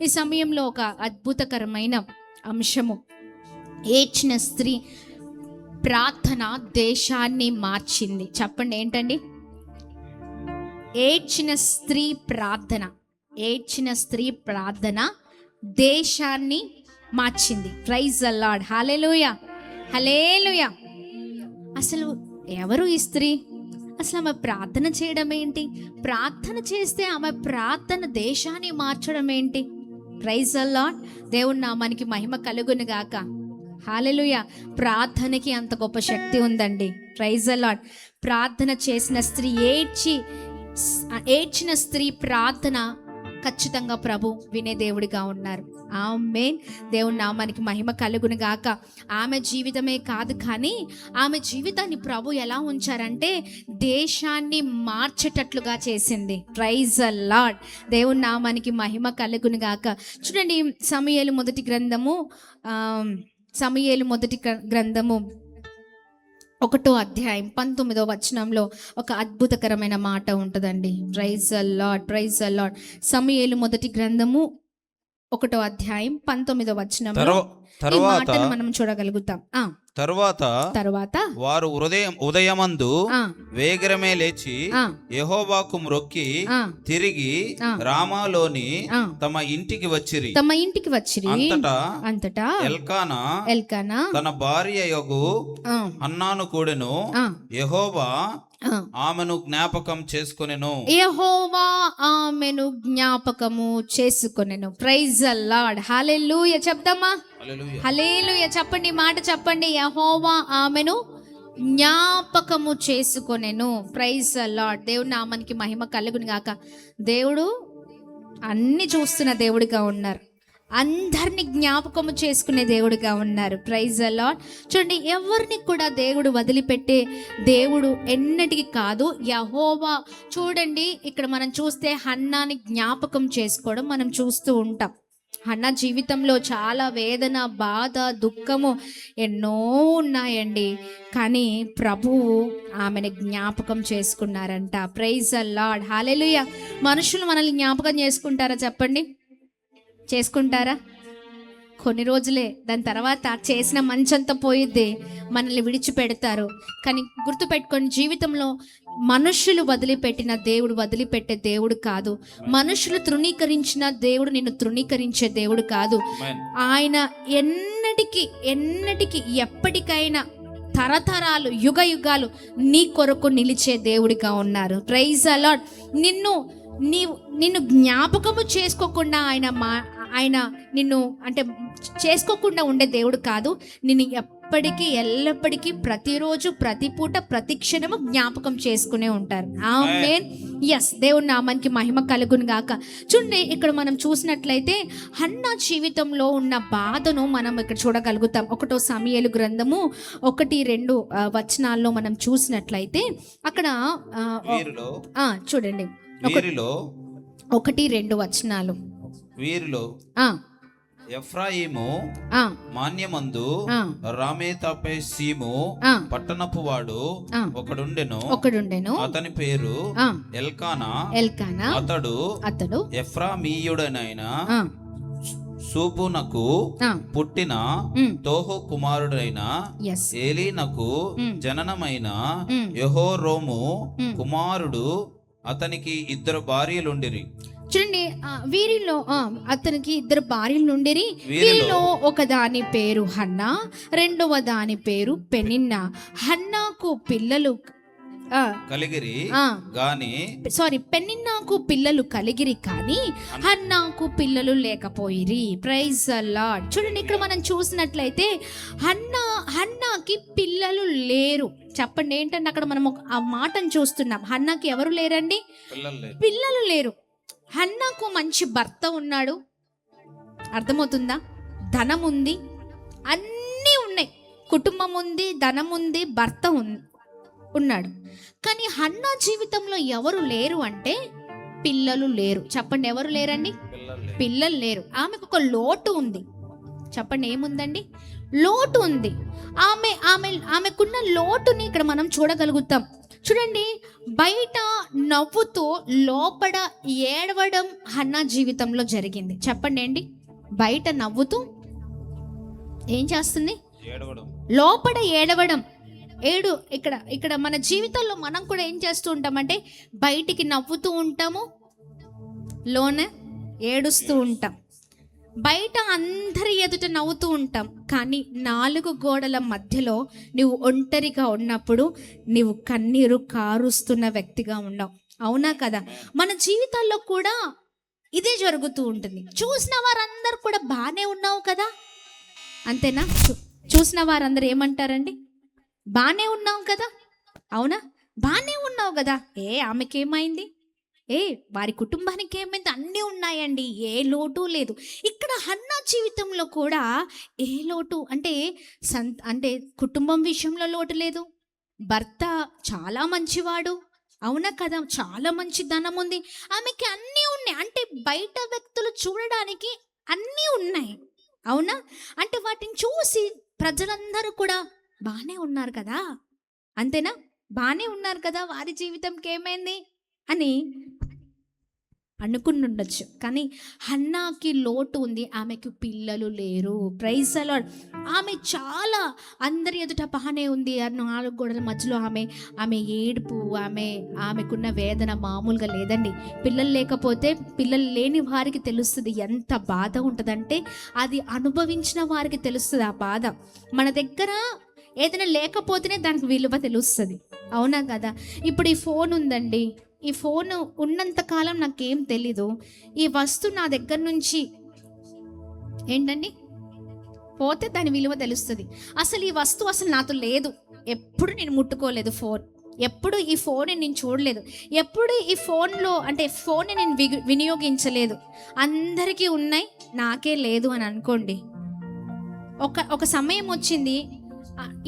ఈ సమయంలో ఒక అద్భుతకరమైన అంశము, ఏడ్చిన స్త్రీ ప్రార్థన దేశాన్ని మార్చింది. చెప్పండి ఏంటండి? ఏడ్చిన స్త్రీ ప్రార్థన దేశాన్ని మార్చింది. Praise the Lord. హల్లెలూయా, హల్లెలూయా. అసలు ఎవరు ఈ స్త్రీ? అసలు ఆమె ప్రార్థన చేయడం ఏంటి? ప్రార్థన చేస్తే ఆమె ప్రార్థన దేశాన్ని మార్చడం ఏంటి? Praise the Lord. దేవుని నామానికి మహిమ కలుగును గాక. హల్లెలూయా. ప్రార్థనకి అంత గొప్ప శక్తి ఉందండి. Praise the Lord. ప్రార్థన చేసిన స్త్రీ, ఏడ్చిన స్త్రీ ప్రార్థన ఖచ్చితంగా ప్రభు వినే దేవుడిగా ఉన్నారు. ఆమేన్. దేవుని నామానికి మహిమ కలుగును గాక. ఆమె జీవితమే కాదు, కానీ ఆమె జీవితాన్ని ప్రభు ఎలా ఉంచారంటే దేశాన్ని మార్చేటట్లుగా చేసింది. Praise the Lord. దేవుని నామానికి మహిమ కలుగును గాక. చూడండి, సమూయేలు మొదటి గ్రంథము 1వ అధ్యాయం 19వ వచనంలో ఒక అద్భుతకరమైన మాట ఉంటుందండి. Praise the Lord, praise the Lord. సమూయేలు మొదటి గ్రంథము 1వ అధ్యాయం 19వ వచనంలో ఈ మాటను మనం చూడగలుగుతాం. తరువాత వారు ఉదయమందు వేగరమే లేచి యెహోవాకు మ్రొక్కి తిరిగి రామాలోని తమ ఇంటికి వచ్చిరి. అంతటా ఎల్కానా తన భార్య యొగు హన్నాను కూడెను. యెహోవా ఆమెను జ్ఞాపకం చేసుకొనెను. Praise the Lord. హల్లెలూయా చెప్దామా? హల్లెలూయా చెప్పండి, మాట చెప్పండి. యెహోవా ఆమెను జ్ఞాపకము చేసుకొనెను. Praise the Lord. దేవుని నామానికి మహిమ కలుగును గాక. దేవుడు అన్ని చూస్తున్న దేవుడిగా ఉన్నారు. అందరినీ జ్ఞాపకము చేసుకునే దేవుడిగా ఉన్నారు. Praise the Lord. చూడండి, ఎవరిని కూడా దేవుడు వదిలిపెట్టే దేవుడు ఎన్నటికి కాదు. యెహోవా చూడండి, ఇక్కడ మనం చూస్తే హన్నాని జ్ఞాపకం చేసుకోవడం మనం చూస్తూ ఉంటాం. హన్నా జీవితంలో చాలా వేదన, బాధ, దుఃఖము ఎన్నో ఉన్నాయండి, కానీ ప్రభువు ఆమెను జ్ఞాపకం చేసుకున్నారంట. Praise the Lord. హల్లెలూయా. మనుషులు మనల్ని జ్ఞాపకం చేసుకుంటారా? చెప్పండి, చేసుకుంటారా? కొన్ని రోజులే, దాని తర్వాత చేసిన మంచంతా పోయిద్ది, మనల్ని విడిచిపెడతారు. కానీ గుర్తుపెట్టుకొని, జీవితంలో మనుషులు వదిలిపెట్టిన దేవుడు వదిలిపెట్టే దేవుడు కాదు. మనుషులు తృణీకరించిన దేవుడు నిన్ను తృణీకరించే దేవుడు కాదు. ఆయన ఎన్నటికి ఎప్పటికైనా తరతరాలు యుగ యుగాలు నీ కొరకు నిలిచే దేవుడిగా ఉన్నారు. Praise the Lord. నిన్ను జ్ఞాపకము చేసుకోకుండా ఆయన నిన్ను అంటే చేసుకోకుండా ఉండే దేవుడు కాదు. నిన్ను ఎప్పటికీ ఎల్లప్పటికీ ప్రతిరోజు, ప్రతి పూట, ప్రతి క్షణము జ్ఞాపకం చేసుకునే ఉంటారు. ఆమేన్. ఎస్, దేవుని నామానికి మహిమ కలుగును గాక. చూడండి, ఇక్కడ మనం చూసినట్లయితే హన్నా జీవితంలో ఉన్న బాధను మనం ఇక్కడ చూడగలుగుతాం. 1వ సమూయేలు గ్రంథము 1-2 వచనాల్లో మనం చూసినట్లయితే అక్కడ చూడండి, 1-2 వచనాలు. వీరిలో ఎఫ్రాయిము మాన్యమందు రామేతపెసీము పట్టణపు వాడు ఒకడుండెను. అతని పేరు ఎల్కానా. అతడు ఎఫ్రామీయుడనైన సూపునకు పుట్టిన తోహు కుమారుడైన ఏలీనకు జననమైన యెహోరోము కుమారుడు. అతనికి 2 భార్యలుండిరి. చూడండి, వీరిలో అతనికి 2 భార్యలు నుండిరి. వీరిలో ఒక దాని పేరు హన్నా, రెండవ దాని పేరు పెనిన్నా. హన్నాకు పిల్లలు పెనిన్నాకు పిల్లలు కలిగిరి, కానీ హన్నాకు పిల్లలు లేకపోయిరి. Praise the Lord. చూడండి, ఇక్కడ మనం చూసినట్లయితే హన్నాకి పిల్లలు లేరు. చెప్పండి ఏంటంటే అక్కడ మనం ఆ మాటను చూస్తున్నాం. హన్నాకి ఎవరు లేరండి? పిల్లలు లేరు. హన్నాకు మంచి భర్త ఉన్నాడు, అర్థమవుతుందా? ధనం ఉంది, అన్నీ ఉన్నాయి, కుటుంబం ఉంది, ధనం ఉంది, భర్త ఉన్నాడు. కానీ హన్నా జీవితంలో ఎవరు లేరు అంటే పిల్లలు లేరు. చెప్పండి, ఎవరు లేరండి? పిల్లలు లేరు. ఆమెకు ఒక లోటు ఉంది. చెప్పండి, ఏముందండి? లోటు ఉంది. ఆమెకున్న లోటుని ఇక్కడ మనం చూడగలుగుతాం. చూడండి, బయట నవ్వుతూ లోపల ఏడవడం హన్నా జీవితంలో జరిగింది. చెప్పండి ఏంటి? బయట నవ్వుతూ ఏం చేస్తుంది? లోపల ఏడవడం. ఇక్కడ మన జీవితంలో మనం కూడా ఏం చేస్తూ ఉంటామంటే బయటికి నవ్వుతూ ఉంటాము, లోనే ఏడుస్తూ ఉంటాం. బయట అందరి ఎదుట నవ్వుతూ ఉంటాం, కానీ 4 గోడల మధ్యలో నువ్వు ఒంటరిగా ఉన్నప్పుడు నువ్వు కన్నీరు కారుస్తున్న వ్యక్తిగా ఉన్నావు. అవునా కదా? మన జీవితాల్లో కూడా ఇదే జరుగుతూ ఉంటుంది. చూసిన వారందరూ కూడా బాగానే ఉన్నావు కదా, అంతేనా? చూసిన వారందరూ ఏమంటారండి? బాగానే ఉన్నావు కదా, అవునా? బాగానే ఉన్నావు కదా, ఆమెకేమైంది, వారి కుటుంబానికి ఏమైంది, అన్నీ ఉన్నాయండి, ఏ లోటు లేదు. ఇక్కడ హన్నా జీవితంలో కూడా ఏ లోటు అంటే కుటుంబం విషయంలో లోటు లేదు. భర్త చాలా మంచివాడు, అవునా కదా? చాలా మంచి ధనం ఉంది, ఆమెకి అన్నీ ఉన్నాయి. అంటే బయట వ్యక్తులు చూడడానికి అన్నీ ఉన్నాయి, అవునా? అంటే వాటిని చూసి ప్రజలందరూ కూడా బాగానే ఉన్నారు కదా, అంతేనా? బాగానే ఉన్నారు కదా, వారి జీవితంకి ఏమైంది అని అనుకుని ఉండొచ్చు. కానీ హన్నాకి లోటు ఉంది, ఆమెకు పిల్లలు లేరు. Praise the Lord. ఆమె చాలా అందరి ఎదుట బాగానే ఉంది, 4 గోడల మధ్యలో ఆమె ఏడుపు, ఆమెకున్న వేదన మామూలుగా లేదండి. పిల్లలు లేకపోతే, పిల్లలు లేని వారికి తెలుస్తుంది ఎంత బాధ ఉంటుందంటే, అది అనుభవించిన వారికి తెలుస్తుంది ఆ బాధ. మన దగ్గర ఏదైనా లేకపోతేనే దానికి విలువ తెలుస్తుంది, అవునా కదా? ఇప్పుడు ఈ ఫోన్ ఉందండి, ఈ ఫోన్ ఉన్నంత కాలం నాకేం తెలీదు, ఈ వస్తువు నా దగ్గర నుంచి ఏంటండి పోతే దాని విలువ తెలుస్తుంది. అసలు ఈ వస్తువు అసలు నాతో లేదు, ఎప్పుడు నేను ముట్టుకోలేదు ఫోన్, ఎప్పుడు ఈ ఫోన్ నేను చూడలేదు, ఎప్పుడు ఈ ఫోన్ నేను వినియోగించలేదు. అందరికీ ఉన్నాయి, నాకే లేదు అని అనుకోండి. ఒక సమయం వచ్చింది,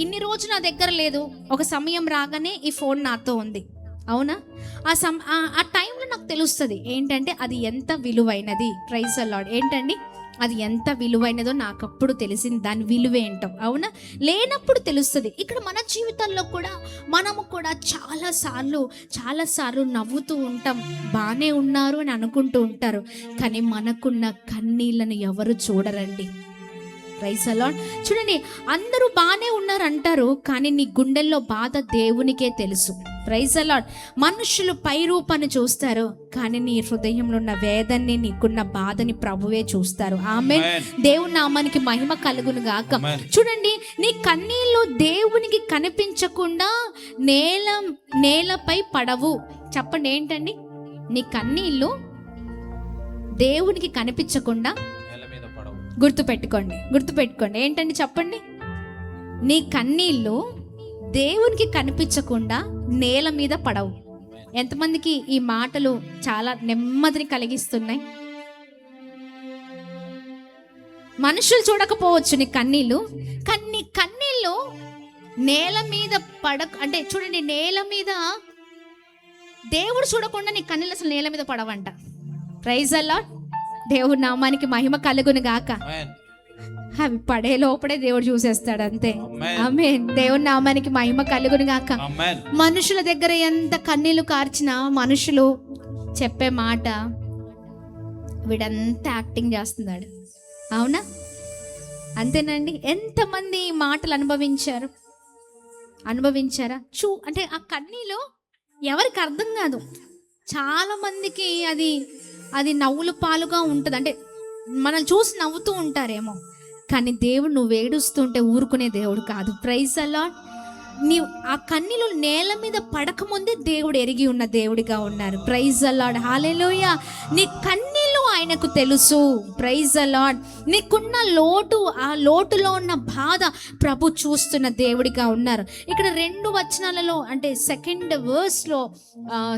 ఇన్ని రోజు నా దగ్గర లేదు, ఒక సమయం రాగానే ఈ ఫోన్ నాతో ఉంది, అవునా? ఆ టైంలో నాకు తెలుస్తుంది ఏంటంటే అది ఎంత విలువైనది. Praise the Lord. ఏంటండి? అది ఎంత విలువైనదో నాకు అప్పుడు తెలిసింది, దాని విలువ ఏంటో, అవునా? లేనప్పుడు తెలుస్తుంది. ఇక్కడ మన జీవితాల్లో కూడా మనము కూడా చాలాసార్లు నవ్వుతూ ఉంటాం, బాగానే ఉన్నారు అని అనుకుంటూ ఉంటారు, కానీ మనకున్న కన్నీళ్ళను ఎవరు చూడరండి. Praise the lord. చూడండి, అందరూ బాగానే ఉన్నారు అంటారు, కానీ నీ గుండెల్లో బాధ దేవునికే తెలుసు. Praise the Lord. మనుషులు పై రూపాన్ని చూస్తారు, కానీ నీ హృదయంలో ఉన్న వేదన్ని, నీకున్న బాధని ప్రభువే చూస్తారు. ఆమేన్. దేవుని నామానికి మహిమ కలుగును గాక. చూడండి, నీ కన్నీళ్ళు దేవునికి కనిపించకుండా నేలపై పడవు. చెప్పండి ఏంటండి? నీ కన్నీళ్ళు దేవునికి కనిపించకుండా గుర్తుపెట్టుకోండి ఏంటండి? చెప్పండి. నీ కన్నీళ్ళు దేవునికి కనిపించకుండా నేల మీద పడవు. ఎంతమందికి ఈ మాటలు చాలా నెమ్మదిని కలిగిస్తున్నాయి? మనుషులు చూడకపోవచ్చు నీ కన్నీళ్ళు, కానీ నీ కన్నీళ్ళు నేల మీద చూడండి, నేల మీద దేవుడు చూడకుండా నీ కన్నీళ్ళు అసలు నేల మీద పడవంట. Praise the lord. దేవుడి నామానికి మహిమ కలుగును గాక. అవి పడే లోపడే దేవుడు చూసేస్తాడు, అంతే. ఆమేన్. దేవుడి నామానికి మహిమ కలుగును గాక. మనుషుల దగ్గర ఎంత కన్నీళ్లు కార్చినా మనుషులు చెప్పే మాట, వీడంతా యాక్టింగ్ చేస్తున్నాడు, అవునా? అంతేనండి. ఎంతమంది ఈ మాటలు అనుభవించారా? అంటే ఆ కన్నీళ్ళు ఎవరికి అర్థం కాదు. చాలా మందికి అది నవ్వుల పాలుగా ఉంటుంది, అంటే మనల్ని చూసి నవ్వుతూ ఉంటారేమో, కానీ దేవుడు నువ్వు ఏడుస్తుంటే ఊరుకునే దేవుడు కాదు. Praise the Lord. నీవు ఆ కన్నీళ్ళు నేల మీద పడకముందే దేవుడు ఎరిగి ఉన్న దేవుడిగా ఉన్నారు. Praise the Lord. హల్లెలూయా. నీ కన్నీళ్ళు ఆయనకు తెలుసు. Praise the Lord. నీకున్న లోటు, ఆ లోటులో ఉన్న బాధ ప్రభు చూస్తున్న దేవుడిగా ఉన్నారు. ఇక్కడ 2 వచనాలలో, అంటే 2nd verseలో,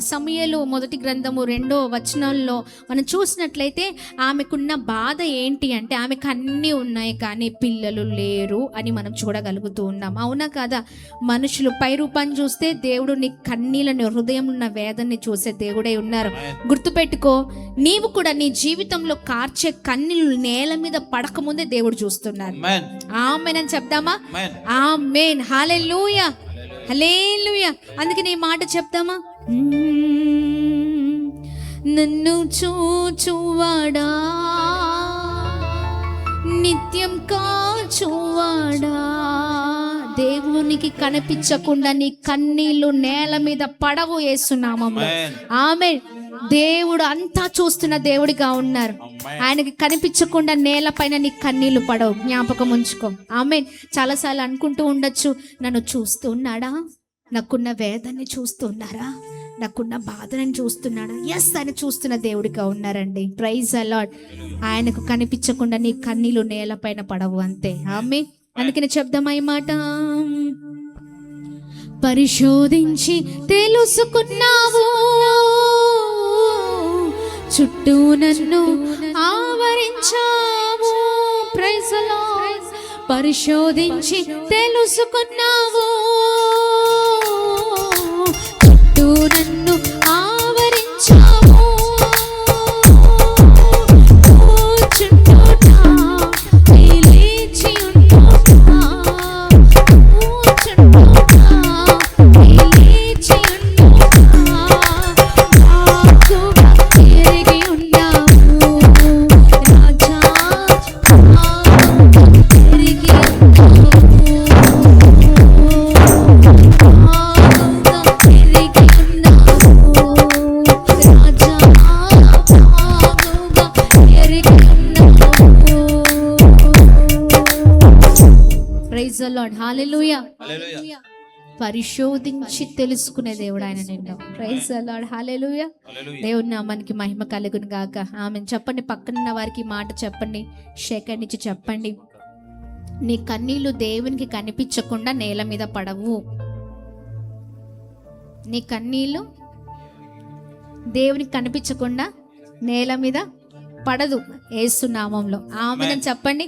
సమూయేలు మొదటి గ్రంథము 2వ వచనంలో మనం చూసినట్లయితే ఆమెకున్న బాధ ఏంటి అంటే ఆమెకు అన్నీ ఉన్నాయి కానీ పిల్లలు లేరు అని మనం చూడగలుగుతూ ఉన్నాం, అవునా కదా? మనుషులు పై రూపాన్ని చూస్తే దేవుడు నీ కన్నీళ్ళని, హృదయంలో ఉన్న వేదన్ని చూసే దేవుడై ఉన్నారు. గుర్తుపెట్టుకో, నీవు కూడా నీ జీవితంలో కార్చే కన్నీళ్ళు నేల మీద పడకముందే దేవుడు చూస్తున్నారు. ఆమేన్ అని చెప్దామా? ఆమేన్. హల్లెలూయా. హల్లెలూయా. అందుకని ఈ మాట చెప్తామా? నన్ను చూచువాడా, నిత్యం కాచువాడా. దేవునికి కనిపించకుండా నీ కన్నీళ్లు నేల మీద పడవు యేసునామములో. ఆమేన్. దేవుడు అంతా చూస్తున్న దేవుడిగా ఉన్నారు. ఆయనకి కనిపించకుండా నేలపైన నీ కన్నీళ్లు పడవు. జ్ఞాపకం ఉంచుకో. ఆమేన్. చాలాసార్లు అనుకుంటూ ఉండొచ్చు, నన్ను చూస్తున్నాడా, నాకున్న వేదనని చూస్తున్నారా, నాకున్న బాధని చూస్తున్నాడా? ఎస్, ఆయన చూస్తున్న దేవుడిగా ఉన్నారండి. Praise the Lord. ఆయనకు కనిపించకుండా నీ కన్నీళ్లు నేలపైన పడవు, అంతే. ఆమేన్. అందుకని చెప్దామా ఈ మాట? పరిశోధించి తెలుసుకున్నావు, చుట్టూ నన్ను ఆవరించావు. Praise the lord. పరిశోధించి తెలుసుకున్నావు, చుట్టూ నన్ను ఆవరించావు. కూర్చుంటా లేచి ఉంటా, కూర్చుంటా లేచి ఉంటా. బాగుగా తిరిగి ఉన్నావు రాజా, తిరిగి ప్రైజ్ ద లార్డ్. హల్లెలూయా. పరిశోధించి తెలుసుకునే దేవుడు ఆయన నిన్ను. Praise the Lord. హల్లెలూయా. దేవుని నామానికి మహిమ కలుగును గాక. ఆమెన్. చెప్పండి, పక్కనున్న వారికి మాట చెప్పండి, షేకండ్ ఇచ్చి చెప్పండి, నీ కన్నీళ్లు దేవునికి కనిపించకుండా నేల మీద పడవు. నీ కన్నీళ్లు దేవునికి కనిపించకుండా నేల మీద పడదు, యేసు నామంలో. ఆమేన్ చెప్పండి.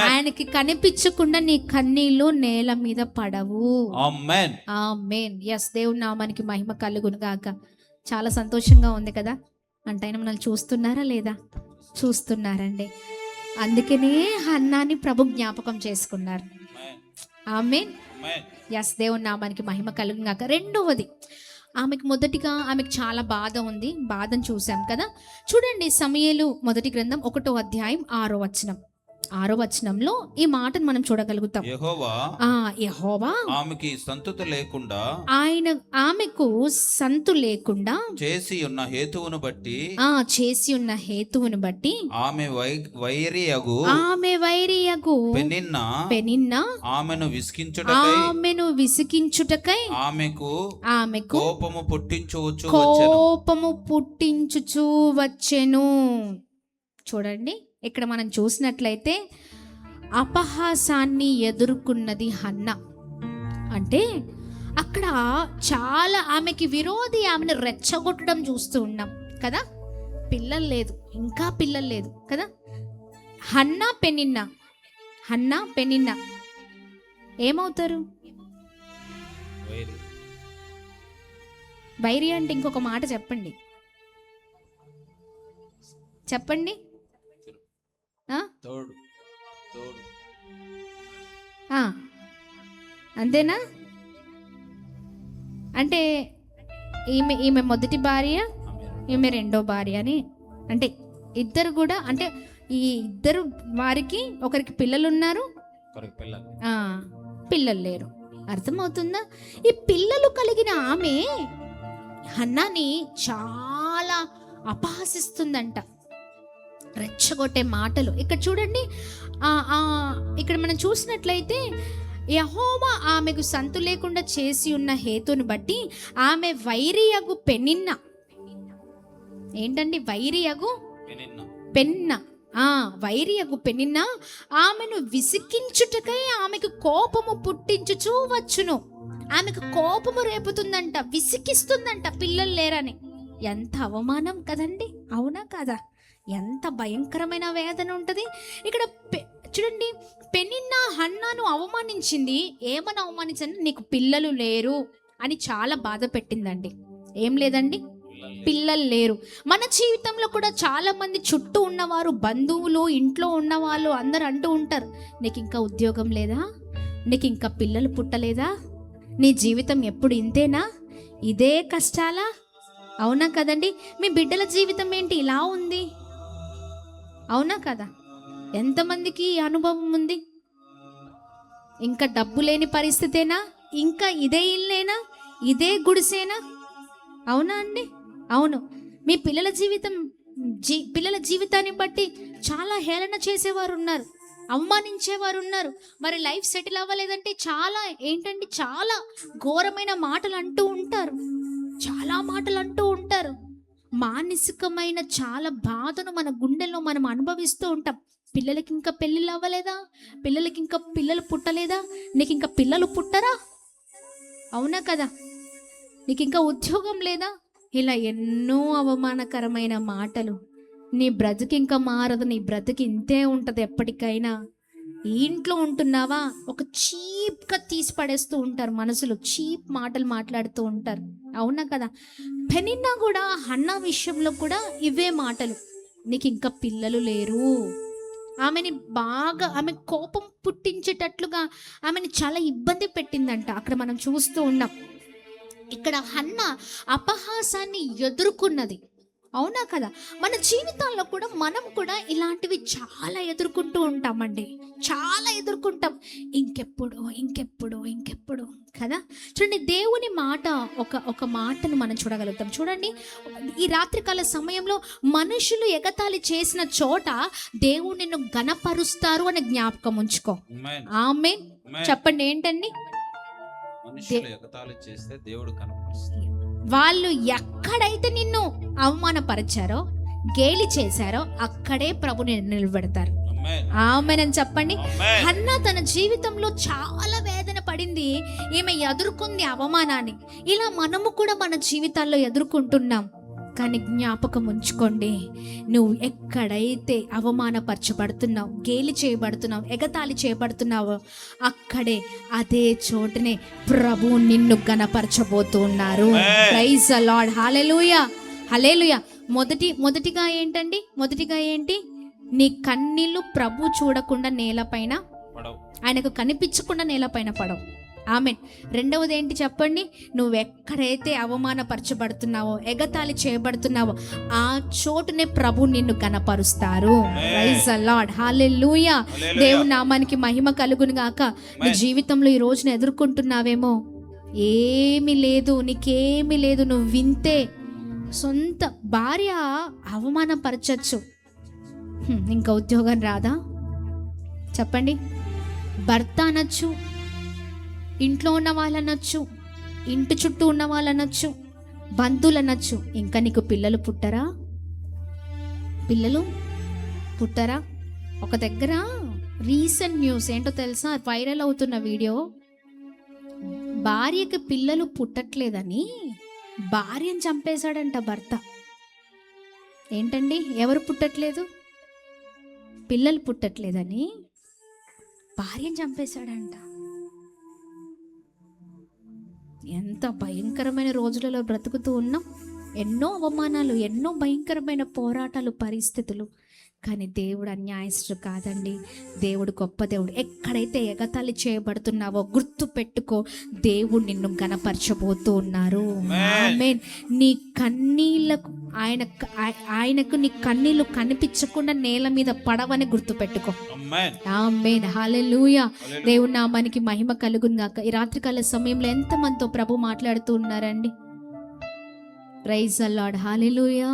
ఆయనకి కనిపించకుండా నీ కన్నీళ్లు నేల మీద పడవు. ఆమేన్. ఆమేన్. ఎస్, దేవుని నామానికి మహిమ కలుగును గాక. చాలా సంతోషంగా ఉంది కదా. అంటే ఆయన మనల్ని చూస్తున్నారా లేదా? చూస్తున్నారండి. అందుకనే హన్నాని ప్రభు జ్ఞాపకం చేసుకున్నారు. ఆమేన్. ఎస్, దేవుని నామానికి మహిమ కలుగును గాక. రెండవది, ఆమెకు మొదటిగా ఆమెకు చాలా బాధ ఉంది. బాధను చూసాం కదా. చూడండి, సమూయేలు మొదటి గ్రంథం 1వ అధ్యాయం 6వ వచనం. 6వ వచనంలో ఈ మాటను మనం చూడగలుగుతాం. యెహోవా ఆమెకి సంతతి లేకుండా, ఆమెకు సంతు లేకుండా చేసి ఉన్న హేతువును బట్టి ఆమె వైరియగు పెనిన్న ఆమెను విసికించుటకై ఆమెకు కోపము పుట్టించుచు వచ్చెను. చూడండి, ఇక్కడ మనం చూసినట్లయితే అపహాసాన్ని ఎదుర్కొన్నది హన్నా. అంటే అక్కడ చాలా ఆమెకి విరోధి ఆమెను రెచ్చగొట్టడం చూస్తూ ఉన్నాం కదా. పిల్లలు లేదు, ఇంకా పిల్లలు లేదు కదా. హన్నా పెనిన్నా ఏమవుతారు? వైరి అంటే ఇంకొక మాట చెప్పండి, చెప్పండి. అంతేనా? అంటే ఈమె మొదటి భార్య, ఈమె రెండో భార్య అని. అంటే ఇద్దరు కూడా, అంటే ఈ ఇద్దరు వారికి ఒకరికి పిల్లలు ఉన్నారు, పిల్లలు లేరు. అర్థమవుతుందా? ఈ పిల్లలు కలిగిన ఆమె హన్నాని చాలా అపహసిస్తుందంట, రెచ్చగొట్టే మాటలు. ఇక్కడ చూడండి, ఇక్కడ మనం చూసినట్లయితే యెహోవా ఆమెకు సంతు లేకుండా చేసి ఉన్న హేతును బట్టి ఆమె వైరియగు పెనిన్న. ఏంటండి వైరియగు పెన్న? వైరియగు పెనిన్న ఆమెను విసికించుటకై ఆమెకు కోపము పుట్టించుచూ వచ్చును. ఆమెకు కోపము రేపుతుందంట, విసికిస్తుందంట పిల్లలు లేరని. ఎంత అవమానం కదండి, అవునా కాదా? ఎంత భయంకరమైన వేదన ఉంటుంది. ఇక్కడ చూడండి, పెనిన్న హన్నాను అవమానించింది. ఏమని అవమానించింది? నీకు పిల్లలు లేరు అని చాలా బాధ పెట్టిందండి. ఏం లేదండి, పిల్లలు లేరు. మన జీవితంలో కూడా చాలా మంది చుట్టూ ఉన్నవారు, బంధువులు, ఇంట్లో ఉన్నవాళ్ళు అందరూ అంటూ ఉంటారు, నీకు ఇంకా ఉద్యోగం లేదా, నీకు ఇంకా పిల్లలు పుట్టలేదా, నీ జీవితం ఎప్పుడు ఇంతేనా? ఇదే కష్టాలా? అవునా కదండి? మీ బిడ్డల జీవితం ఏంటి ఇలా ఉంది? అవునా కదా? ఎంతమందికి ఈ అనుభవం ఉంది? ఇంకా డబ్బు లేని పరిస్థితేనా? ఇంకా ఇదే ఇల్లేనా? ఇదే గుడిసేనా? అవునా అండి? అవును. మీ పిల్లల జీవితాన్ని బట్టి చాలా హేళన చేసేవారు ఉన్నారు, అవమానించేవారు ఉన్నారు. మరి లైఫ్ సెటిల్ అవ్వలేదంటే చాలా ఏంటండి, చాలా ఘోరమైన మాటలు అంటూ ఉంటారు, చాలా మాటలు అంటూ ఉంటారు. మానసికమైన చాలా బాధను మన గుండెల్లో మనం అనుభవిస్తూ ఉంటాం. పిల్లలకి ఇంకా పెళ్ళిళ్ళు అవ్వలేదా? పిల్లలకి ఇంకా పిల్లలు పుట్టలేదా? నీకు ఇంకా పిల్లలు పుట్టరా? అవునా కదా? నీకు ఇంకా ఉద్యోగం లేదా? ఇలా ఎన్నో అవమానకరమైన మాటలు. నీ బ్రతుకు ఇంకా మారదు, నీ బ్రతుకు ఇంతే ఉంటుంది ఎప్పటికైనా. ఈ ఇంట్లో ఉంటున్నావా? ఒక చీప్గా తీసి పడేస్తూ ఉంటారు మనసులు, చీప్ మాటలు మాట్లాడుతూ ఉంటారు. అవునా కదా? పెనిన్నా కూడా, హన్నా విషయంలో కూడా ఇవే మాటలు. నీకు ఇంకా పిల్లలు లేరు. ఆమె కోపం పుట్టించేటట్లుగా ఆమెని చాలా ఇబ్బంది పెట్టిందంట. అక్కడ మనం చూస్తూ ఉన్నాం. ఇక్కడ హన్నా అపహాసాన్ని ఎదుర్కొన్నది. అవునా కదా? మన జీవితాల్లో కూడా మనం కూడా ఇలాంటివి చాలా ఎదుర్కొంటూ ఉంటామండి, చాలా ఎదుర్కొంటాం. ఇంకెప్పుడు కదా? చూడండి, దేవుని మాట ఒక మాటను మనం చూడగలుగుతాం. చూడండి, ఈ రాత్రికాల సమయంలో మనుషులు ఎగతాళి చేసిన చోట దేవుడు నిన్ను ఘనపరుస్తారు అని జ్ఞాపకం ఉంచుకో. ఆమేన్. చెప్పండి ఏంటండి? మనుషులు ఎగతాళి చేస్తే దేవుడు కనపరుస్తాడు. వాళ్ళు ఎక్కడైతే నిన్ను అవమానపరిచారో, గేలి చేశారో, అక్కడే ప్రభు నిన్ను నిలబెడతారు. ఆమేన్ అని చెప్పండి. హన్నా తన జీవితంలో చాలా వేదన పడింది, ఈమె ఎదుర్కొంది అవమానాన్ని. ఇలా మనము కూడా మన జీవితాల్లో ఎదుర్కొంటున్నాం. కానీ జ్ఞాపకం ఉంచుకోండి, నువ్వు ఎక్కడైతే అవమానపరచబడుతున్నావు, గేలి చేయబడుతున్నావు, ఎగతాళి చేయబడుతున్నావో, అక్కడే అదే చోటనే ప్రభు నిన్ను ఘనపరచబోతూ ఉన్నారు. Praise the Lord. హల్లెలూయా, హల్లెలూయా. మొదటిగా ఏంటి? నీ కన్నీళ్లు ప్రభు చూడకుండా నేలపైన పడవు, ఆయనకు కనిపించకుండా నేలపైన పడవు. ఆమేన్. రెండవది ఏంటి చెప్పండి? నువ్వు ఎక్కడైతే అవమానపరచబడుతున్నావో, ఎగతాళి చేయబడుతున్నావో, ఆ చోటునే ప్రభు నిన్ను ఘనపరుస్తారు. Praise the Lord. హల్లెలూయా. దేవుని నామానికి మహిమ కలుగును గాక. నీ జీవితంలో ఈ రోజున ఎదుర్కొంటున్నావేమో, ఏమీ లేదు, నీకేమీ లేదు, నువ్వు వింతే. సొంత భార్య అవమానపరచచ్చు, ఇంకా ఉద్యోగం రాదా? చెప్పండి. భర్త అనొచ్చు, ఇంట్లో ఉన్న వాళ్ళనొచ్చు, ఇంటి చుట్టూ ఉన్న వాళ్ళనొచ్చు, బంధువులు అనొచ్చు, ఇంకా నీకు పిల్లలు పుట్టరా? ఒక దగ్గర రీసెంట్ న్యూస్ ఏంటో తెలుసా? వైరల్ అవుతున్న వీడియో. భార్యకి పిల్లలు పుట్టట్లేదని భార్యను చంపేశాడంట భర్త. ఏంటండి? ఎవరు పుట్టట్లేదు? పిల్లలు పుట్టట్లేదని భార్యను చంపేశాడంట. ఎంత భయంకరమైన రోజులలో బ్రతుకుతూ ఉన్నాం. ఎన్నో అవమానాలు, ఎన్నో భయంకరమైన పోరాటాలు, పరిస్థితులు. కానీ దేవుడు అన్యాయస్తుడు కాదండి. దేవుడు గొప్ప దేవుడు. ఎక్కడైతే ఎగతాళి చేయబడుతున్నావో గుర్తు పెట్టుకో, దేవుడు నిన్ను ఘనపరచబోతూ ఉన్నారు. ఆమేన్. నీ కన్నీళ్లకు ఆయనకు నీ కన్నీళ్లు కనిపించకుండా నేల మీద పడవని గుర్తు పెట్టుకో. ఆమేన్. హల్లెలూయా. దేవుని నామానికి మహిమ కలుగును గాక. ఈ రాత్రికాల సమయంలో ఎంతమందితో ప్రభు మాట్లాడుతూ ఉన్నారండి? Praise the Lord. హల్లెలూయా.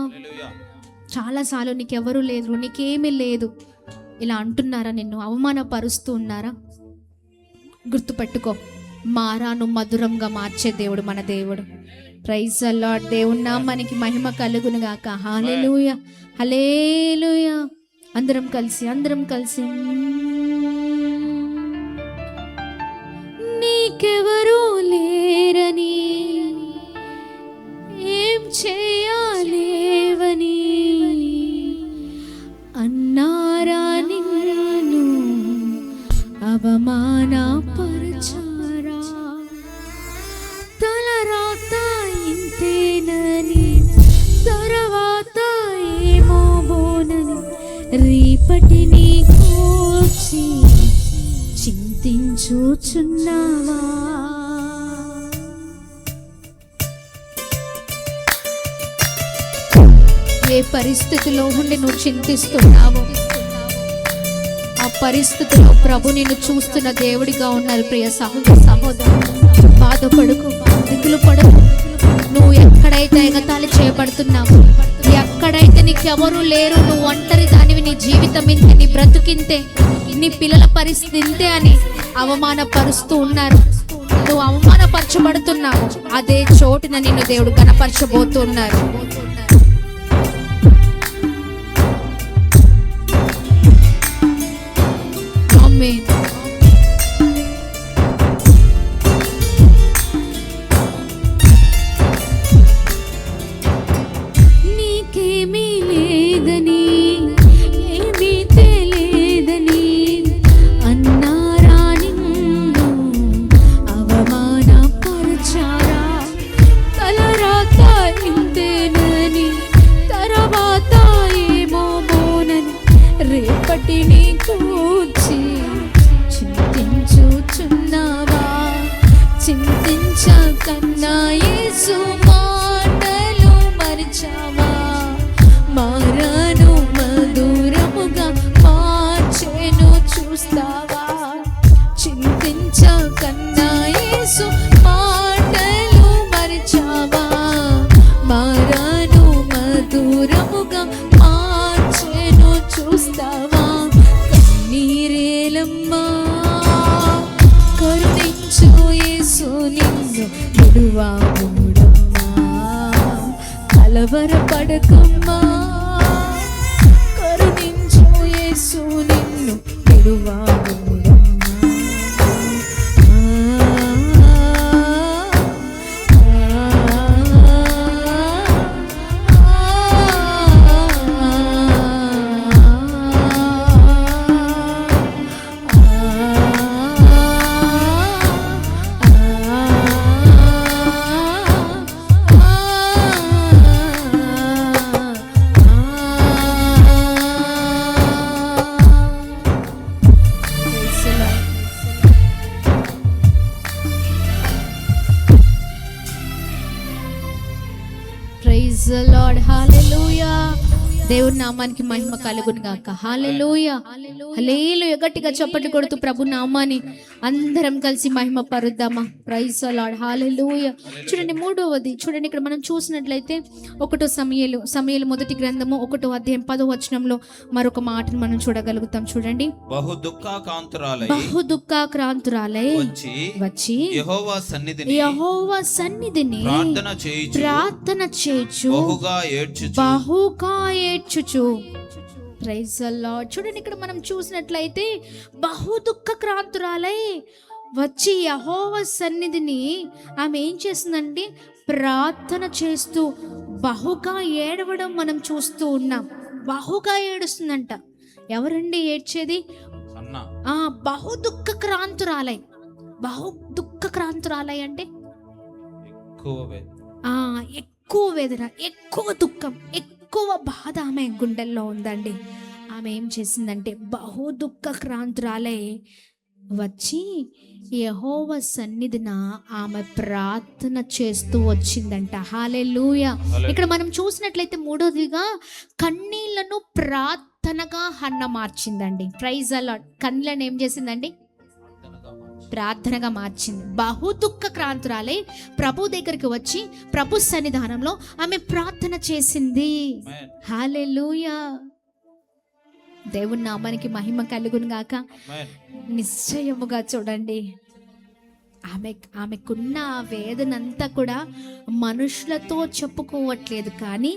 చాలాసార్లు నీకెవరూ లేదు, నీకేమీ లేదు ఇలా అంటున్నారా? నిన్ను అవమానపరుస్తూ ఉన్నారా? గుర్తుపెట్టుకో, మారాను మధురంగా మార్చే దేవుడు మన దేవుడు. Praise the Lord. దేవుని నామానికి మహిమ కలుగును గాక. హల్లెలూయా, హల్లెలూయా. అందరం కలిసి నీకెవరూ లేరని, ఏం చేయాలేవని అన్నారా నిన్ను అవమానపరచారా? తలరాత ఇంతేనని, తర్వాత ఏమో బోనని, రేపటిని కూర్చి చింతించుచున్నావా? ఏ పరిస్థితిలో ఉండి నువ్వు చింతిస్తున్నావు, ఆ పరిస్థితిలో ప్రభు నిన్ను చూస్తున్న దేవుడిగా ఉన్నారు. ప్రియ సహోదరు, బాధపడుకు, దిగులు పడుకు. నువ్వు ఎక్కడైతే ఎగతాళి చేయబడుతున్నావు, ఎక్కడైతే నీకెవరూ లేరు, నువ్వు ఒంటరి దానివి, నీ జీవితం ఇంతే, నీ బ్రతుకింతే, నీ పిల్లల పరిస్థితి ఇంతే అని అవమానపరుస్తూ ఉన్నారు, నువ్వు అవమానపరచబడుతున్నావు, అదే చోటున నిన్ను దేవుడు కనపరచబోతున్నారు. ఆమేన్. నీకేమీ లేదని, ఏమీ తెలియదని అన్నారా, నిన్ను అవమానపరచారా, తలరాత ఇంతేనని తర్వాత ఏమోనని రేపటిని కూర్చి చింతించుచున్నావా, చింతించకన్నా యేసు మాటలు మరిచావా, మారను మధురముగా మార్చెను చూస్తావా, చింతించకన్నా యేసు మాటలు మరిచావా, మారను మధురముగా మార్చెను చూస్తావా, కన్నీరేలమ్మా కరుణించు యేసు నిన్ను విడువాముడమ్మా, కలవరపడకమ్మా కరుణించు యేసు నిన్ను విడువాముడమ్మా. Praise the Lord. హల్లెలూయా. దేవుని నామానికి మహిమ కలుగును గాక. హల్లెలూయా, హల్లెలూయా. గట్టిగా చప్పట్లు కొడుతూ ప్రభు నామాన్ని అందరం కలిసి మహిమ పరుద్దామా. Praise the Lord. హల్లెలూయా. చూడండి, మూడవది చూడండి, ఇక్కడ మనం చూసినట్లయితే సమూయేలు మొదటి గ్రంథము 1వ అధ్యాయం 10వ వచనంలో మరొక మాటను మనం చూడగలుగుతాం. చూడండి, బహు దుఃఖాక్రాంతురాలై వచ్చి యెహోవా సన్నిధిని ప్రార్థన చేయుచు బహుగా ఏడ్చుచు. Praise the lord. చూడండి, ఇక్కడ మనం చూసినట్లయితే బహు దుఃఖాక్రాంతురాలై వచ్చి యెహోవా సన్నిధిని ఆమె ఏం చేస్తుందంటే ప్రార్థన చేస్తూ బహుగా ఏడవడం మనం చూస్తూ ఉన్నాం. బహుగా ఏడుస్తుందంట. ఎవరండి ఏడ్చేది? బహు దుఃఖాక్రాంతురాలై. బహు దుఃఖాక్రాంతురాలై అంటే ఎక్కువ వేదన, ఎక్కువ దుఃఖం, ఎక్కువ బాధ ఆమె గుండెల్లో ఉందండి. ఆమె ఏం చేసిందంటే బహు దుఃఖాక్రాంతురాలై వచ్చి యెహోవా సన్నిధిన ఆమె ప్రార్థన చేస్తూ వచ్చిందంట. హల్లెలూయా. ఇక్కడ మనం చూసినట్లయితే మూడోదిగా కన్నీళ్లను ప్రార్థనగా హన్న మార్చిందండి. Praise the Lord. కన్నీళ్లను ఏం చేసిందండి? ప్రార్థనగా మార్చింది. బహు దుఃఖాక్రాంతురాలై ప్రభు దగ్గరికి వచ్చి ప్రభు సన్నిధానంలో ఆమె ప్రార్థన చేసింది. హల్లెలూయా. దేవుని నామానికి మహిమ కలుగును గాక. నిశ్చయముగా చూడండి, ఆమెకున్న వేదనంతా కూడా మనుషులతో చెప్పుకోవట్లేదు, కానీ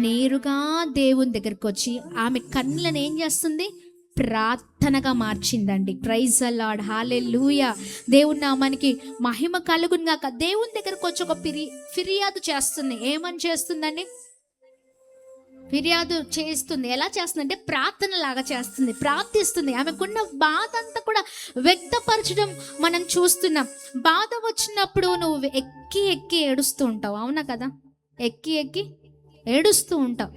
నేరుగా దేవుని దగ్గరికి వచ్చి ఆమె కన్నులను ఏం చేస్తుంది? ప్రార్థనగా మార్చిందండి. Praise the Lord. హల్లెలూయా. దేవుని నామానికి మహిమ కలుగును గాక. దేవుని దగ్గరకు వచ్చి ఒక ఫిర్యాదు చేస్తుంది. ఏమని చేస్తుందండి? ఫిర్యాదు చేస్తుంది. ఎలా చేస్తుందంటే ప్రార్థన లాగా చేస్తుంది, ప్రార్థిస్తుంది. ఆమెకున్న బాధ అంతా కూడా వ్యక్తపరచడం మనం చూస్తున్నాం. బాధ వచ్చినప్పుడు నువ్వు ఎక్కి ఎక్కి ఏడుస్తూ ఉంటావు, అవునా కదా? ఎక్కి ఎక్కి ఏడుస్తూ ఉంటావు.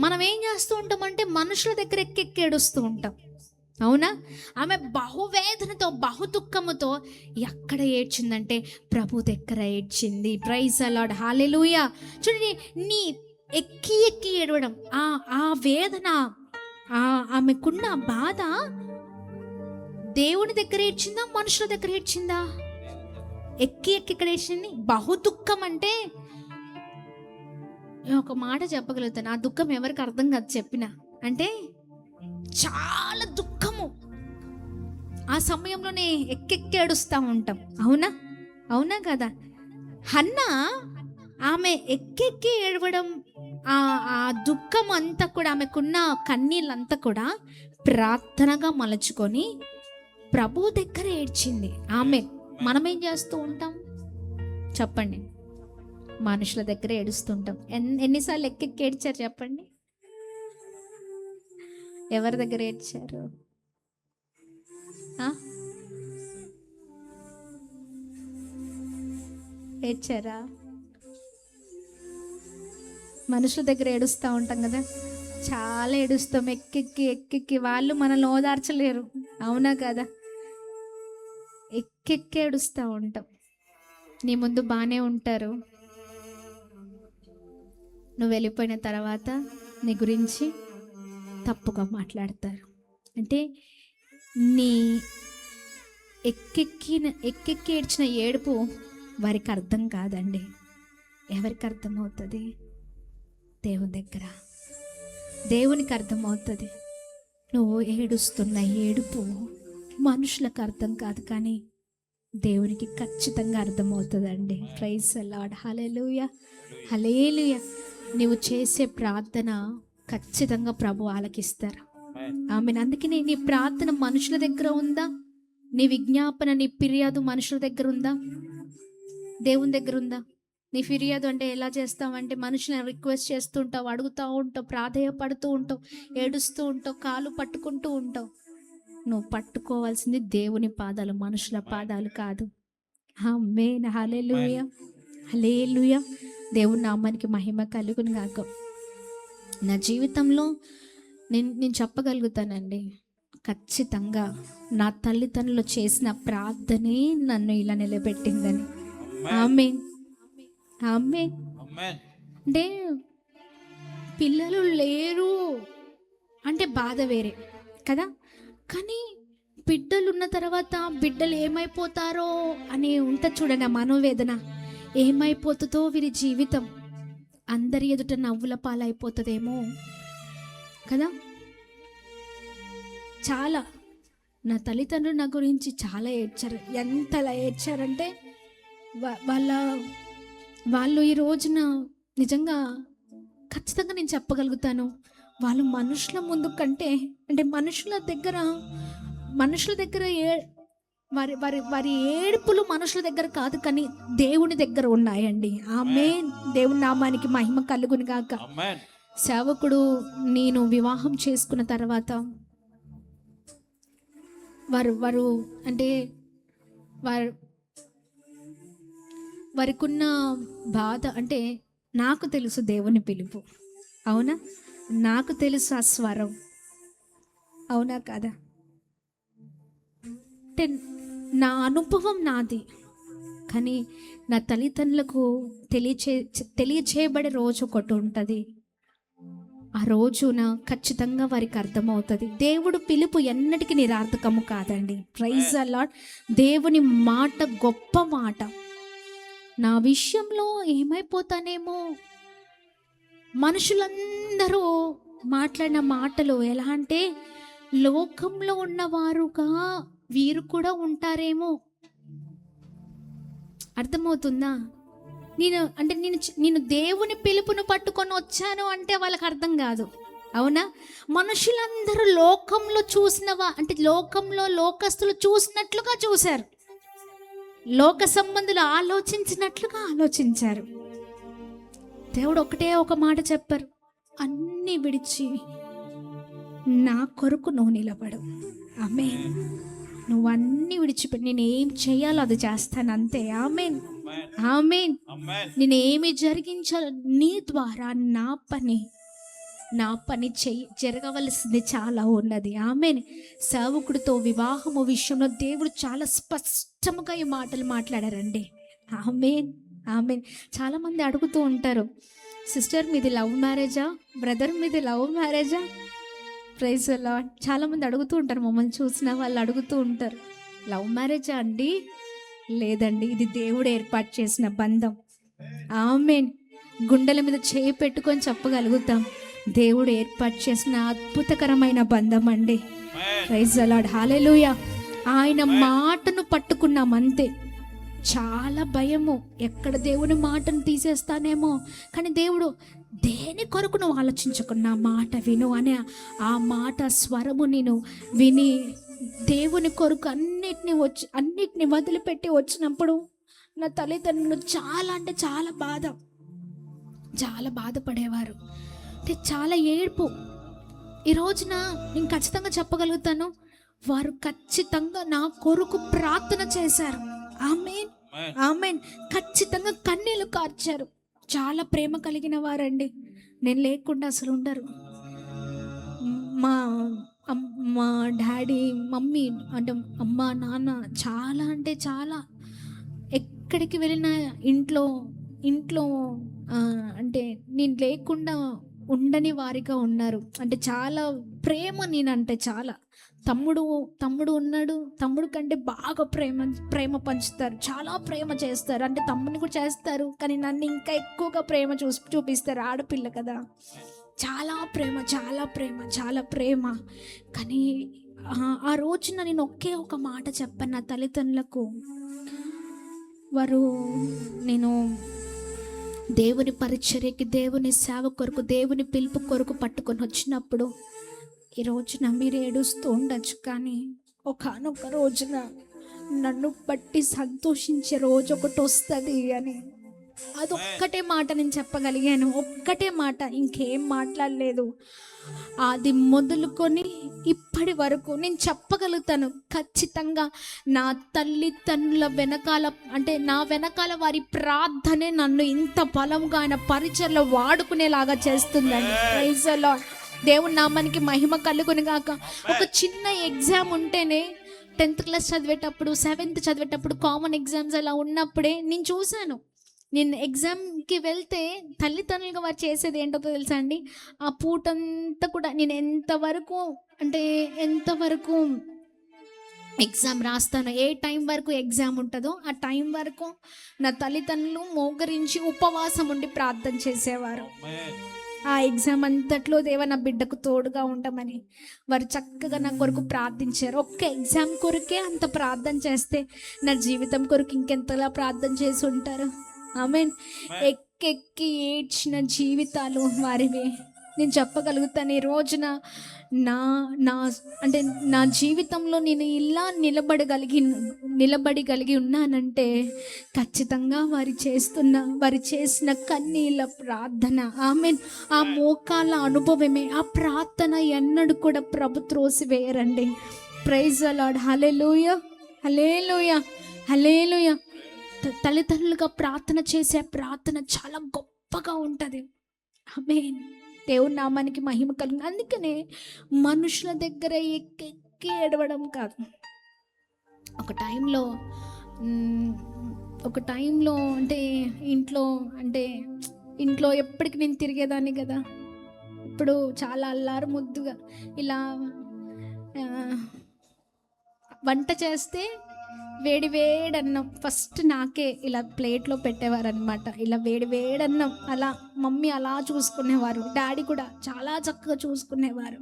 మనం ఏం చేస్తూ ఉంటామంటే మనుషుల దగ్గర ఎక్కి ఎక్కి ఏడుస్తూ ఉంటాం, అవునా? ఆమె బహువేదనతో బహు దుఃఖముతో ఎక్కడ ఏడ్చిందంటే ప్రభు దగ్గర ఏడ్చింది. Praise the Lord. హల్లెలూయా. చూడండి, నీ ఎక్కి ఎక్కి ఏడవడం, ఆ వేదన, ఆమెకున్న బాధ దేవుని దగ్గర ఏడ్చిందా, మనుషుల దగ్గర ఏడ్చిందా? ఎక్కి ఎక్కి ఇక్కడ ఏడ్చింది. బహు దుఃఖం అంటే నేను ఒక మాట చెప్పగలుగుతాను, ఆ దుఃఖం ఎవరికి అర్థం కాదు చెప్పిన. అంటే చాలా దుఃఖము. ఆ సమయంలోనే ఎక్కెక్కి ఏడుస్తూ ఉంటాం. అవునా? అవునా కదా? హన్నా ఆమె ఎక్కెక్కి ఏడవడం, ఆ దుఃఖం అంతా కూడా, ఆమెకున్న కన్నీళ్ళంతా కూడా ప్రార్థనగా మలుచుకొని ప్రభు దగ్గర ఏడ్చింది ఆమె. మనం ఏం చేస్తూ ఉంటాం చెప్పండి? మనుషుల దగ్గర ఏడుస్తుంటాం. ఎన్నిసార్లు ఎక్కెక్కి ఏడ్చారు చెప్పండి? ఎవరి దగ్గర ఏడ్చారు? ఏడ్చారా? మనుషుల దగ్గర ఏడుస్తూ ఉంటాం కదా, చాలా ఏడుస్తాం ఎక్కెక్కి ఎక్కెక్కి. వాళ్ళు మనల్ని ఓదార్చలేరు. అవునా కదా? ఎక్కెక్కి ఏడుస్తూ ఉంటాం. నీ ముందు బాగానే ఉంటారు, నువ్వు వెళ్ళిపోయిన తర్వాత నీ గురించి తప్పుగా మాట్లాడతారు. అంటే నీ ఎక్కెక్కి ఏడ్చిన ఏడుపు వారికి అర్థం కాదండి. ఎవరికి అర్థమవుతుంది? దేవుని దగ్గర దేవునికి అర్థమవుతుంది. నువ్వు ఏడుస్తున్న ఏడుపు మనుషులకు అర్థం కాదు, కానీ దేవునికి ఖచ్చితంగా అర్థమవుతుందండి. Praise the Lord. హల్లెలూయా, హల్లెలూయా. నువ్వు చేసే ప్రార్థన ఖచ్చితంగా ప్రభు ఆలకిస్తారు. ఆమె అందుకని నీ ప్రార్థన మనుషుల దగ్గర ఉందా? నీ విజ్ఞాపన, నీ ఫిర్యాదు మనుషుల దగ్గర ఉందా? దేవుని దగ్గర ఉందా? నీ ఫిర్యాదు అంటే ఎలా చేస్తావంటే మనుషులను రిక్వెస్ట్ చేస్తూ ఉంటావు, అడుగుతూ ఉంటావు, ప్రాధేయపడుతూ ఉంటావు, ఏడుస్తూ ఉంటావు, కాలు పట్టుకుంటూ ఉంటావు. నువ్వు పట్టుకోవాల్సింది దేవుని పాదాలు, మనుషుల పాదాలు కాదు. ఆమేన్. హల్లెలూయా, హల్లెలూయా. దేవుని నామానికి మహిమ కలుగును గాక. నా జీవితంలో నేను చెప్పగలుగుతానండి, ఖచ్చితంగా నా తల్లిదండ్రులు చేసిన ప్రార్థనే నన్ను ఇలా నిలబెట్టిందని. ఆమేన్, ఆమేన్. అంటే పిల్లలు లేరు అంటే బాధ వేరే కదా, కానీ బిడ్డలు ఉన్న తర్వాత బిడ్డలు ఏమైపోతారో అని ఉంటుంది చూడండి, ఆ మనోవేదన. ఏమైపోతుందో వీరి జీవితం, అందరి ఎదుట నవ్వుల పాలైపోతుందేమో కదా. చాలా నా తల్లిదండ్రులు నా గురించి చాలా ఏడ్చారు. ఎంతలా ఏడ్చారంటే వాళ్ళు ఈ రోజున నిజంగా ఖచ్చితంగా నేను చెప్పగలుగుతాను, వాళ్ళు మనుషుల ముందు కంటే, అంటే మనుషుల దగ్గర వారి వారి వారి ఏడుపులు మనుషుల దగ్గర కాదు, కానీ దేవుని దగ్గర ఉన్నాయండి. ఆమేన్. దేవుని నామానికి మహిమ కలుగును గాక. సేవకుడు నేను వివాహం చేసుకున్న తర్వాత వారు అంటే వారికున్న బాధ, అంటే నాకు తెలుసు దేవుని పిలుపు. అవునా? నాకు తెలుసు ఆ స్వరం. అవునా కదా? అంటే నా అనుభవం నాది, కానీ నా తల్లిదండ్రులకు తెలియచేయబడే రోజు ఒకటి ఉంటుంది. ఆ రోజున ఖచ్చితంగా వారికి అర్థమవుతుంది. దేవుడు పిలుపు ఎన్నటికీ నిరార్థకము కాదండి. Praise the Lord. దేవుని మాట గొప్ప మాట. నా విషయంలో ఏమైపోతానేమో, మనుషులందరూ మాట్లాడిన మాటలు ఎలా అంటే లోకంలో ఉన్నవారుగా వీరు కూడా ఉంటారేమో. అర్థమవుతుందా? నేను దేవుని పిలుపును పట్టుకొని వచ్చాను అంటే వాళ్ళకి అర్థం కాదు. అవునా? మనుషులందరూ లోకంలో అంటే లోకంలో లోకస్తులు చూసినట్లుగా చూశారు, లోక సంబంధులు ఆలోచించినట్లుగా ఆలోచించారు. దేవుడు ఒకటే ఒక మాట చెప్పారు, అన్నీ విడిచి నా కొరకు నువ్వు నిలబడు. ఆమేన్. నువ్వు అన్నీ విడిచిపెట్టి నేను ఏం చేయాలో అది చేస్తాను అంతే. ఆమేన్, ఆమేన్. నేను ఏమి జరిగించాలో నీ ద్వారా నా పని జరగవలసింది చాలా ఉన్నది. ఆమేన్. సేవకుడితో వివాహము విషయంలో దేవుడు చాలా స్పష్టంగా ఈ మాటలు మాట్లాడారండి. ఆమేన్, ఆమేన్. చాలామంది అడుగుతూ ఉంటారు, సిస్టర్ మీది లవ్ మ్యారేజా, బ్రదర్ మీది లవ్ మ్యారేజా? Praise the Lord. చాలామంది అడుగుతూ ఉంటారు, మమ్మల్ని చూసిన వాళ్ళు అడుగుతూ ఉంటారు, లవ్ మ్యారేజా అండి? లేదండి, ఇది దేవుడు ఏర్పాటు చేసిన బంధం. ఆమేన్. గుండెల మీద చేయి పెట్టుకొని చెప్పగలుగుతాం, దేవుడు ఏర్పాటు చేసిన అద్భుతకరమైన బంధం అండి. Praise the Lord. హల్లెలూయా. ఆయన మాటను పట్టుకున్నాం అంతే. చాలా భయము, ఎక్కడ దేవుని మాటను తీసేస్తానేమో, కానీ దేవుడు దేని కొరకు నువ్వు ఆలోచించకు, నా మాట విను అనే ఆ మాట స్వరము నేను విని దేవుని కొరకు అన్నిటిని వదిలిపెట్టి వచ్చినప్పుడు నా తల్లిదండ్రులు చాలా అంటే చాలా బాధపడేవారు. అంటే చాలా ఏడుపు. ఈ రోజున నేను ఖచ్చితంగా చెప్పగలుగుతాను, వారు ఖచ్చితంగా నా కొరకు ప్రార్థన చేశారు. ఆమేన్, ఆమేన్. ఖచ్చితంగా కన్నీళ్లు కార్చారు. చాలా ప్రేమ కలిగిన వారండి. నేను లేకుండా అసలు ఉండరు. మా డాడీ మమ్మీ అంటే అమ్మ నాన్న చాలా అంటే చాలా, ఎక్కడికి వెళ్ళినా ఇంట్లో అంటే నేను లేకుండా ఉండని వారిగా ఉన్నారు. అంటే చాలా ప్రేమ, నేనంటే చాలా. తమ్ముడు ఉన్నాడు, తమ్ముడు కంటే బాగా ప్రేమ పంచుతారు, చాలా ప్రేమ చేస్తారు. అంటే తమ్ముడిని కూడా చేస్తారు, కానీ నన్ను ఇంకా ఎక్కువగా ప్రేమ చూపిస్తారు, ఆడపిల్ల కదా. చాలా ప్రేమ. కానీ ఆ రోజున నేను ఒక మాట చెప్పాను నా తల్లిదండ్రులకు. నేను దేవుని పరిచర్యకి, దేవుని సేవ కొరకు, దేవుని పిలుపు కొరకు పట్టుకొని వచ్చినప్పుడు, ఈ రోజున మీరు ఏడుస్తూ ఉండొచ్చు, కానీ ఒకానొక రోజున నన్ను బట్టి సంతోషించే రోజు ఒకటి వస్తుంది అని అదొక్కటే మాట నేను చెప్పగలిగాను. ఒక్కటే మాట, ఇంకేం మాట్లాడలేదు. అది మొదలుకొని ఇప్పటి వరకు నేను చెప్పగలుగుతాను, ఖచ్చితంగా నా తల్లిదండ్రుల వెనకాల, అంటే నా వెనకాల వారి ప్రార్థనే నన్ను ఇంత బలంగా ఆయన పరిచర్లో వాడుకునేలాగా చేస్తుందండి. Praise the Lord. దేవుని నామానికి మహిమ కలుగును గాక. ఒక చిన్న ఎగ్జామ్ ఉంటేనే 10th క్లాస్ చదివేటప్పుడు, 7th చదివేటప్పుడు కామన్ ఎగ్జామ్స్ అలా ఉన్నప్పుడే నేను చూశాను. నేను ఎగ్జామ్కి వెళ్తే తల్లిదండ్రులుగా వారు చేసేది ఏంటో తెలుసా అండి, ఆ పూటంతా కూడా నేను ఎంతవరకు ఎగ్జామ్ రాస్తానో, ఏ టైం వరకు ఎగ్జామ్ ఉంటుందో ఆ టైం వరకు నా తల్లిదండ్రులు మోకరించి ఉపవాసం ఉండి ప్రార్థన చేసేవారు. ఆ ఎగ్జామ్ అంతట్లో దేవా నా బిడ్డకు తోడుగా ఉండమని వారు చక్కగా నా కొరకు ప్రార్థించారు. ఒక్క ఎగ్జామ్ కొరకే అంత ప్రార్థన చేస్తే నా జీవితం కొరకు ఇంకెంతలా ప్రార్థన చేసి ఉంటారు. ఆమేన్. ఎక్కెక్కి ఏడ్చిన జీవితాలు వారివి. నేను చెప్పగలుగుతాను, ఈ రోజున నా జీవితంలో నేను ఇలా నిలబడగలిగి ఉన్నానంటే ఖచ్చితంగా వారు చేసిన కన్నీళ్ళ ప్రార్థన. ఆమేన్. ఆ మోకాళ్ళ అనుభవమే, ఆ ప్రార్థన ఎన్నడూ కూడా ప్రభు త్రోసివేయరండి. Praise the Lord. హల్లెలూయా, హల్లెలూయా, హల్లెలూయా. తల్లిదండ్రులుగా ప్రార్థన చేసే ప్రార్థన చాలా గొప్పగా ఉంటుంది. ఆమేన్. దేవుని నామానికి మహిమ కలుగు. అందుకనే మనుషుల దగ్గర ఎక్కి ఏడవడం కాదు. ఒక టైంలో అంటే ఇంట్లో ఎప్పటికి నేను తిరిగేదాన్ని కదా. ఇప్పుడు చాలా అల్లారు ముద్దుగా ఇలా వంట చేస్తే వేడివేడన్నం ఫస్ట్ నాకే ఇలా ప్లేట్లో పెట్టేవారనమాట. ఇలా వేడివేడన్నం అలా మమ్మీ అలా చూసుకునేవారు, డాడీ కూడా చాలా చక్కగా చూసుకునేవారు.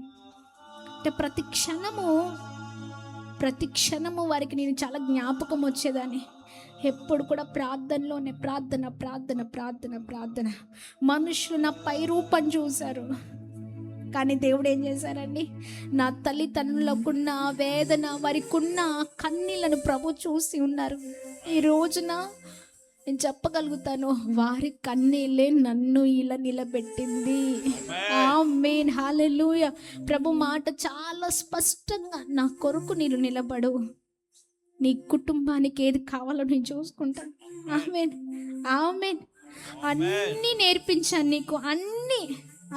అంటే ప్రతి క్షణము వారికి నేను చాలా జ్ఞాపకం వచ్చేదాన్ని. ఎప్పుడు కూడా ప్రార్థనలోనే ప్రార్థన. మనుషులు నా పై రూపం చూశారు, కానీ దేవుడు ఏం చేశారండి, నా తల్లిదండ్రులకున్న వేదన, వారికి ఉన్న కన్నీళ్లను ప్రభు చూసి ఉన్నారు. ఈ రోజున నేను చెప్పగలుగుతాను, వారి కన్నీళ్ళే నన్ను ఇలా నిలబెట్టింది. ఆమేన్, హల్లెలూయా. ప్రభు మాట చాలా స్పష్టంగా, నా కొరకు నేను నిలబడు, నీ కుటుంబానికి ఏది కావాలో నేను చూసుకుంటాను. ఆమేన్, ఆమేన్. అన్నీ నేర్పించాను నీకు,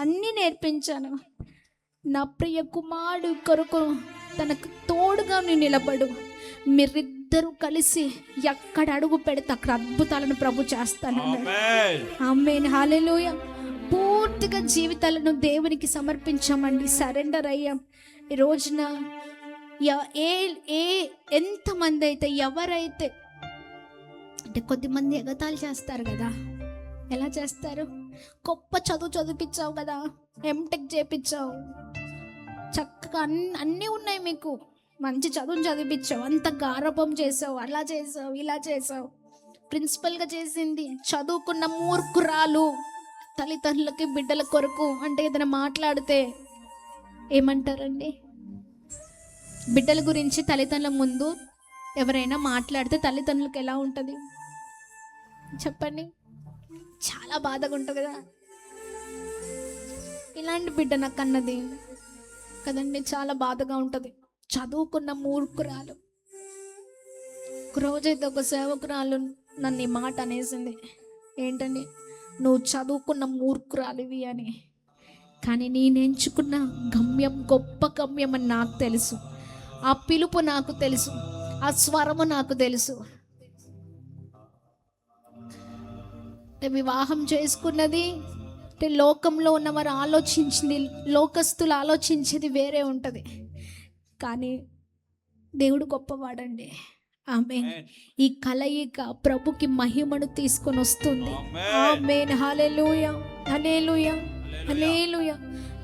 అన్నీ నేర్పించాను. నా ప్రియ కుమారుడు కొరకు తనకు తోడుగా నేను నిలబడు, మీరిద్దరూ కలిసి ఎక్కడ అడుగు పెడితే అక్కడ అద్భుతాలను ప్రభు చేస్తాను. ఆమేన్, హల్లెలూయా. పూర్తిగా జీవితాలను దేవునికి సమర్పించామండి, సరెండర్ అయ్యాం. ఈ రోజున ఎంతమంది అయితే, ఎవరైతే అంటే కొద్దిమంది ఎగతాళి చేస్తారు కదా. ఎలా చేస్తారు? గొప్ప చదివిపించావు కదా, ఎంటెక్ చేపించావు, చక్కగా అన్నీ ఉన్నాయి మీకు, మంచి చదువుని చదివించావు, అంత గారభం చేసావు, అలా చేసావు, ఇలా చేసావు. ప్రిన్సిపల్గా చేసింది చదువుకున్న మూర్ఖురాలు. తల్లిదండ్రులకి బిడ్డల కొరకు అంటే ఏదైనా మాట్లాడితే ఏమంటారండి? బిడ్డల గురించి తల్లిదండ్రుల ముందు ఎవరైనా మాట్లాడితే తల్లిదండ్రులకు ఎలా ఉంటుంది చెప్పండి? చాలా బాధగా ఉంటుంది కదా. ఇలాంటి బిడ్డ నాకు అన్నది కదండి, చాలా బాధగా ఉంటుంది. చదువుకున్న మూర్ఖురాలు. ఒక రోజైతే ఒక సేవకురాలు నన్ను ఈ మాట అనేసింది, ఏంటండి నువ్వు చదువుకున్న మూర్ఖురాలివి అని. కానీ నేను ఎంచుకున్న గమ్యం గొప్ప గమ్యం అని నాకు తెలుసు. ఆ పిలుపు నాకు తెలుసు, ఆ స్వరము నాకు తెలుసు. వివాహం చేసుకున్నది అంటే లోకంలో ఉన్నవారు ఆలోచించింది, లోకస్తులు ఆలోచించేది వేరే ఉంటుంది. కానీ దేవుడు గొప్పవాడండి. ఆమేన్. ఈ కలయిక ప్రభుకి మహిమను తీసుకొని వస్తుంది. ఆమేన్. హల్లెలూయా, హల్లెలూయా, హల్లెలూయా.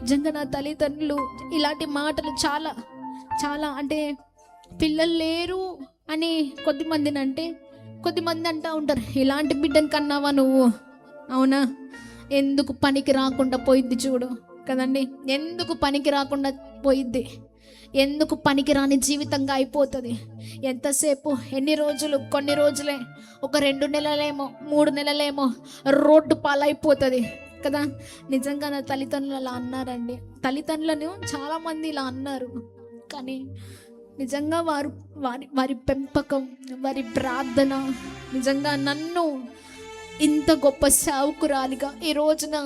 నిజంగా నా తల్లిదండ్రులు ఇలాంటి మాటలు చాలా చాలా అంటే పిల్లలు లేరు అని కొద్దిమందిని అంటే, కొద్దిమంది అంటూ ఉంటారు, ఇలాంటి బిడ్డను కన్నావా నువ్వు? అవునా? ఎందుకు పనికి రాకుండా పోయిద్ది చూడు కదండి, ఎందుకు పనికి రాకుండా పోయిద్ది, ఎందుకు పనికిరాని జీవితంగా అయిపోతుంది. ఎంతసేపు, ఎన్ని రోజులు, కొన్ని రోజులే, ఒక 2 నెలలేమో 3 నెలలేమో రోడ్డు పాలైపోతుంది కదా. నిజంగా నా తల్లిదండ్రులు అలా అన్నారండి. తల్లిదండ్రులను చాలామంది ఇలా అన్నారు. కానీ నిజంగా వారి పెంపకం, వారి ప్రార్థన నిజంగా నన్ను ఇంత గొప్ప సేవకురాలిగా ఈ రోజున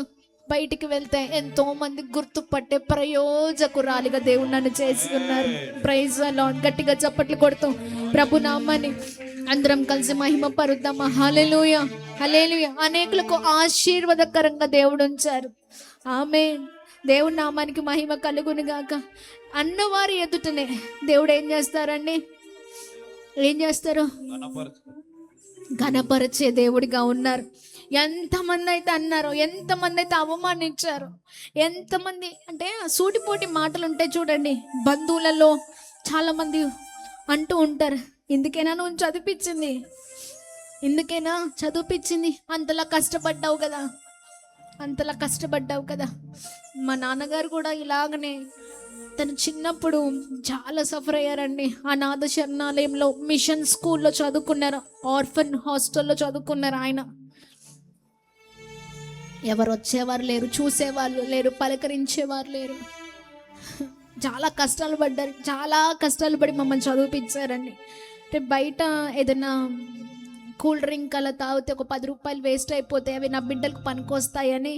బయటికి వెళ్తే ఎంతో మంది గుర్తుపట్టే ప్రయోజకురాలిగా దేవుడు నన్ను చేసి ఉన్నారు. Praise Lord. గట్టిగా చప్పట్లు కొడుతాం ప్రభు నామాన్ని అందరం కలిసి మహిమ పరుద్దామా. హల్లెలూయా, హల్లెలూయా. అనేకులకు ఆశీర్వాదకరంగా దేవుడు ఉంచారు. ఆమేన్. దేవుడి నామానికి మహిమ కలుగును గాక. అన్నవారి ఎదుటనే దేవుడు ఏం చేస్తారండి? ఏం చేస్తారు? ఘనపరిచే దేవుడిగా ఉన్నారు. ఎంతమంది అయితే అన్నారో, ఎంతమంది అయితే అవమానించారో, ఎంతమంది అంటే సూటిపోటి మాటలు ఉంటాయి చూడండి. బంధువులలో చాలా మంది అంటూ ఉంటారు, ఇందుకేనా నువ్వు చదివించింది, ఇందుకేనా చదివించింది, అంతలా కష్టపడ్డావు కదా, అంతలా కష్టపడ్డావు కదా. మా నాన్నగారు కూడా ఇలాగనే తను చిన్నప్పుడు చాలా సఫర్ అయ్యారండి. అనాథ శరణాలయంలో, మిషన్ స్కూల్లో చదువుకున్నారు, ఆర్ఫన్ హాస్టల్లో చదువుకున్నారు. ఆయన ఎవరు వచ్చేవారు లేరు, చూసేవాళ్ళు లేరు, పలకరించేవారు లేరు. చాలా కష్టాలు పడ్డారు, చాలా కష్టాలు పడి మమ్మల్ని చదివిపించారండి. అంటే బయట ఏదైనా కూల్ డ్రింక్ అలా తాగితే ఒక 10 రూపాయలు వేస్ట్ అయిపోతాయి, అవి నా బిడ్డలకు పనికొస్తాయని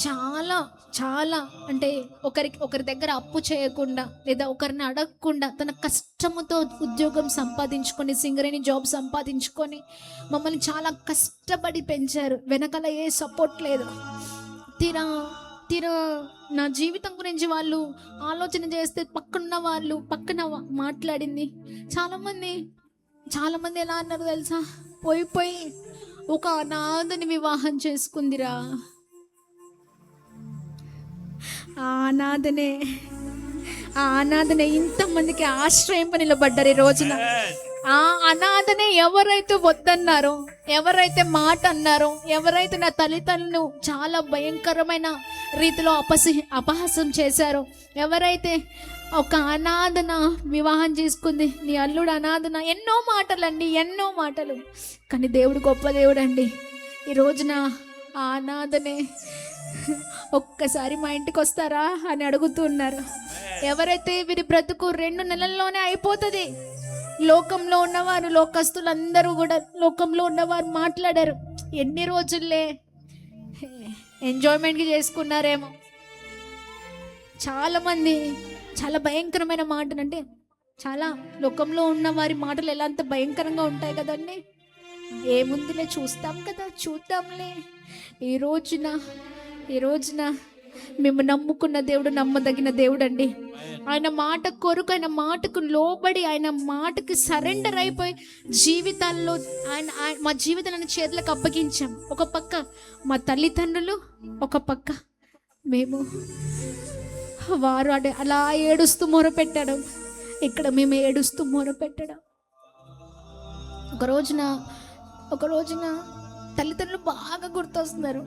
చాలా చాలా అంటే ఒకరి దగ్గర అప్పు చేయకుండా లేదా ఒకరిని అడగకుండా తన కష్టముతో ఉద్యోగం సంపాదించుకొని, సింగరేణి జాబ్ సంపాదించుకొని మమ్మల్ని చాలా కష్టపడి పెంచారు. వెనకాల ఏ సపోర్ట్ లేదు. తీరా నా జీవితం గురించి వాళ్ళు ఆలోచన చేస్తే పక్కన మాట్లాడింది చాలామంది ఎలా అన్నారు తెలుసా? పోయి ఒక అనాథని వివాహం చేసుకుందిరా. ఆ అనాథనే ఇంతమందికి ఆశ్రయం నిలబడ్డారు ఈ రోజున. ఆ అనాథనే ఎవరైతే వద్దన్నారో, ఎవరైతే మాట అన్నారో, ఎవరైతే నా తల్లిదండ్రులను చాలా భయంకరమైన రీతిలో అపహాసం చేశారో, ఎవరైతే ఒక అనాథన వివాహం చేసుకుంది, నీ అల్లుడు అనాథన, ఎన్నో మాటలండి, ఎన్నో మాటలు. కానీ దేవుడు గొప్ప దేవుడు అండి. ఈ రోజున ఆ అనాథనే ఒక్కసారి మా ఇంటికి వస్తారా అని అడుగుతున్నారు. ఎవరైతే వీరి బ్రతుకు 2 నెలల్లోనే అయిపోతుంది. లోకంలో ఉన్నవారు, లోకస్తులందరూ కూడా లోకంలో ఉన్నవారు మాట్లాడారు, ఎన్ని రోజుల్లే ఎంజాయ్మెంట్కి చేసుకున్నారేమో. చాలామంది చాలా భయంకరమైన మాటలు, అంటే చాలా లోకంలో ఉన్న వారి మాటలు ఎలా అంత భయంకరంగా ఉంటాయి కదండి. ఏముందిలే, చూద్దాంలే. ఈ రోజున ఈ రోజున మేము నమ్ముకున్న దేవుడు నమ్మదగిన దేవుడు అండి. ఆయన మాట కొరకు, ఆయన మాటకు లోబడి, ఆయన మాటకి సరెండర్ అయిపోయి జీవితాల్లో మా జీవితాలను చేతులకు అప్పగించాం. ఒక పక్క మా తల్లిదండ్రులు, ఒక పక్క మేము. వారు అలా ఏడుస్తూ మొరపెట్టడం, ఇక్కడ మేము ఏడుస్తూ మొరపెట్టడం. ఒక రోజున తల్లిదండ్రులు బాగా గుర్తొస్తున్నారు.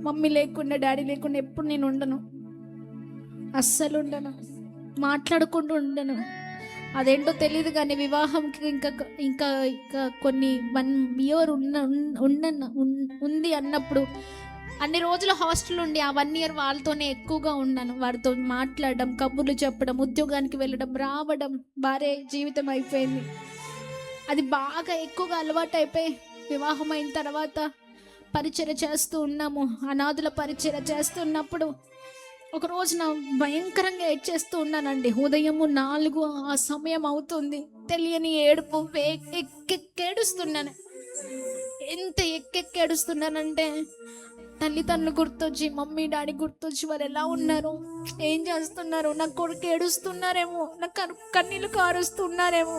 మమ్మీ లేకుండా, డాడీ లేకుండా ఎప్పుడు నేను ఉండను, అస్సలు ఉండను, మాట్లాడకుండా ఉండను. అదేంటో తెలియదు కానీ వివాహంకి ఇంకా కొన్ని 1 ఇయర్ ఉంది అన్నప్పుడు అన్ని రోజులు హాస్టల్ ఉండి ఆ 1 ఇయర్ వాళ్ళతోనే ఎక్కువగా ఉన్నాను. వారితో మాట్లాడడం, కబుర్లు చెప్పడం, ఉద్యోగానికి వెళ్ళడం, రావడం, భార్య జీవితం అయిపోయింది. అది బాగా ఎక్కువగా అలవాటు అయిపోయి వివాహం అయిన తర్వాత పరిచర్య చేస్తూ ఉన్నాము. అనాథుల పరిచర్య చేస్తున్నప్పుడు ఒక రోజున భయంకరంగా ఏడ్చేస్తూ ఉన్నానండి. ఉదయము 4 ఆ సమయం అవుతుంది. తెలియని ఏడుపు, ఏడుస్తున్నాను. ఎంత ఏడుస్తున్నానంటే తల్లిదండ్రులు గుర్తొచ్చి, మమ్మీ డాడీ గుర్తొచ్చి, వారు ఎలా ఉన్నారు, ఏం చేస్తున్నారు, నా కొడుకు ఏడుస్తున్నారేమో, నా కన్నీళ్ళు కారుస్తున్నారేమో.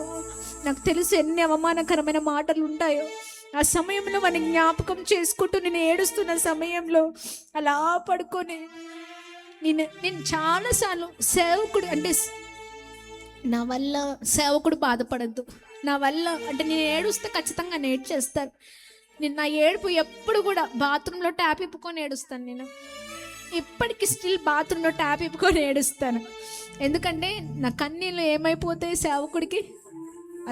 నాకు తెలుసు ఎన్ని అవమానకరమైన మాటలు ఉంటాయో. ఆ సమయంలో మన జ్ఞాపకం చేసుకుంటూ నేను ఏడుస్తున్న సమయంలో అలా పడుకొని నేను చాలాసార్లు సేవకుడు అంటే నా వల్ల సేవకుడు బాధపడద్దు, నా వల్ల అంటే నేను ఏడుస్తే ఖచ్చితంగా నేర్చేస్తారు. నేను నా ఏడుపు ఎప్పుడు కూడా బాత్రూంలో ట్యాప్ ఇప్పుకొని ఏడుస్తాను. నేను ఇప్పటికీ స్టిల్ బాత్రూంలో ట్యాప్ ఇప్పుకొని ఏడుస్తాను. ఎందుకంటే నా కన్నీళ్ళు ఏమైపోతే సేవకుడికి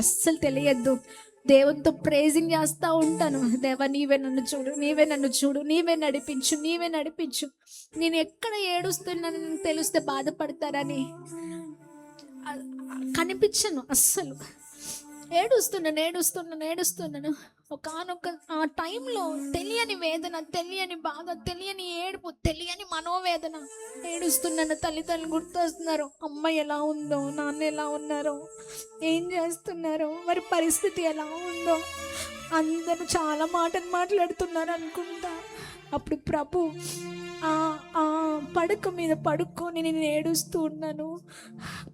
అస్సలు తెలియద్దు. దేవునితో ప్రేజింగ్ చేస్తూ ఉంటాను. దేవా నీవే నన్ను చూడు, నీవే నన్ను చూడు, నీవే నడిపించు, నీవే నడిపించు. నేను ఎక్కడ ఏడుస్తున్నానని తెలిస్తే బాధపడతారని కనిపించను అస్సలు. ఏడుస్తున్నాను. ఒకానొక ఆ టైంలో తెలియని వేదన, తెలియని బాధ, తెలియని ఏడుపు, తెలియని మనోవేదన. ఏడుస్తున్నాను. తల్లిదండ్రులు గుర్తొస్తున్నారు. అమ్మ ఎలా ఉందో, నాన్న ఎలా ఉన్నారో, ఏం చేస్తున్నారో, వారి పరిస్థితి ఎలా ఉందో, అందరూ చాలా మాటలు మాట్లాడుతున్నారు అనుకుంటా. అప్పుడు ప్రభు ఆ పడక మీద పడుకొని నేను ఏడుస్తూ ఉన్నాను.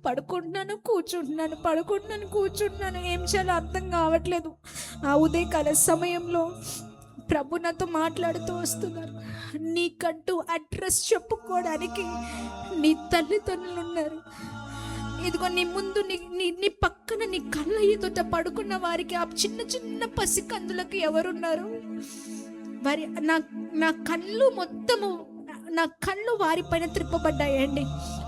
పడుకుంటున్నాను, కూర్చుంటున్నాను. ఏం చేయాలో అర్థం కావట్లేదు. ఆ ఉదయకాల సమయంలో ప్రభు నాతో మాట్లాడుతూ వస్తున్నారు. నీకంటూ అడ్రస్ చెప్పుకోవడానికి నీ తల్లిదండ్రులు ఉన్నారు. ఇదిగో నీ ముందు నీ పక్కన నీ కళ్ళ ఎదుట పడుకున్న వారికి, ఆ చిన్న చిన్న పసికందులకు ఎవరున్నారు? వారి నా కళ్ళు వారిపైన త్రిప్పబడ్డాయండి.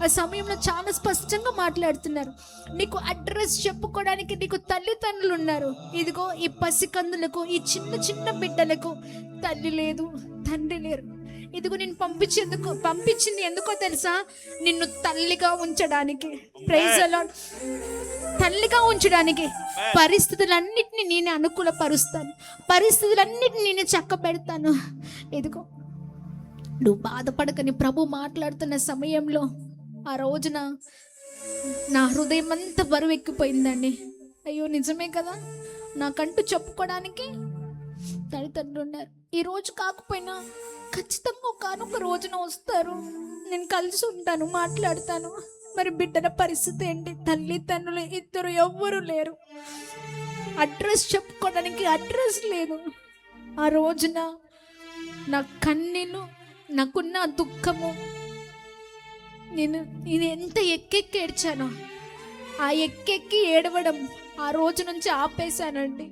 ఆ సమయంలో చాలా స్పష్టంగా మాట్లాడుతున్నారు. నీకు అడ్రస్ చెప్పుకోవడానికి నీకు తల్లిదండ్రులు ఉన్నారు. ఇదిగో ఈ పసికందులకు, ఈ చిన్న చిన్న బిడ్డలకు తల్లి లేదు, తండ్రి లేరు. ఇదిగో నేను పంపించింది ఎందుకో తెలుసా? నిన్ను తల్లిగా ఉంచడానికి. Praise the Lord. తల్లిగా ఉంచడానికి. పరిస్థితులన్నిటిని నేనే అనుకూలపరుస్తాను, పరిస్థితులన్నిటిని నేనే చక్కబెడతాను. ఇదిగో నువ్వు బాధపడకని ప్రభు మాట్లాడుతున్న సమయంలో ఆ రోజున నా హృదయం అంతా బరువు ఎక్కిపోయిందండి. అయ్యో నిజమే కదా, నాకంటూ చెప్పుకోవడానికి తల్లిదండ్రులు ఉన్నారు. ఈ రోజు కాకపోయినా ఖచ్చితంగా ఒకనొక రోజున వస్తారు, నేను కలిసి ఉంటాను, మాట్లాడతాను. మరి బిడ్డల పరిస్థితి ఏంటి? తల్లిదండ్రులు ఇద్దరు ఎవ్వరూ లేరు. అడ్రస్ చెప్పుకోవడానికి అడ్రస్ లేదు. ఆ రోజున నా కన్నీళ్ళు, నాకున్న దుఃఖము, నేను ఎంత ఎక్కెక్కి ఏడ్చానో, ఆ ఎక్కెక్కి ఏడవడం ఆ రోజు నుంచి ఆపేశానండి.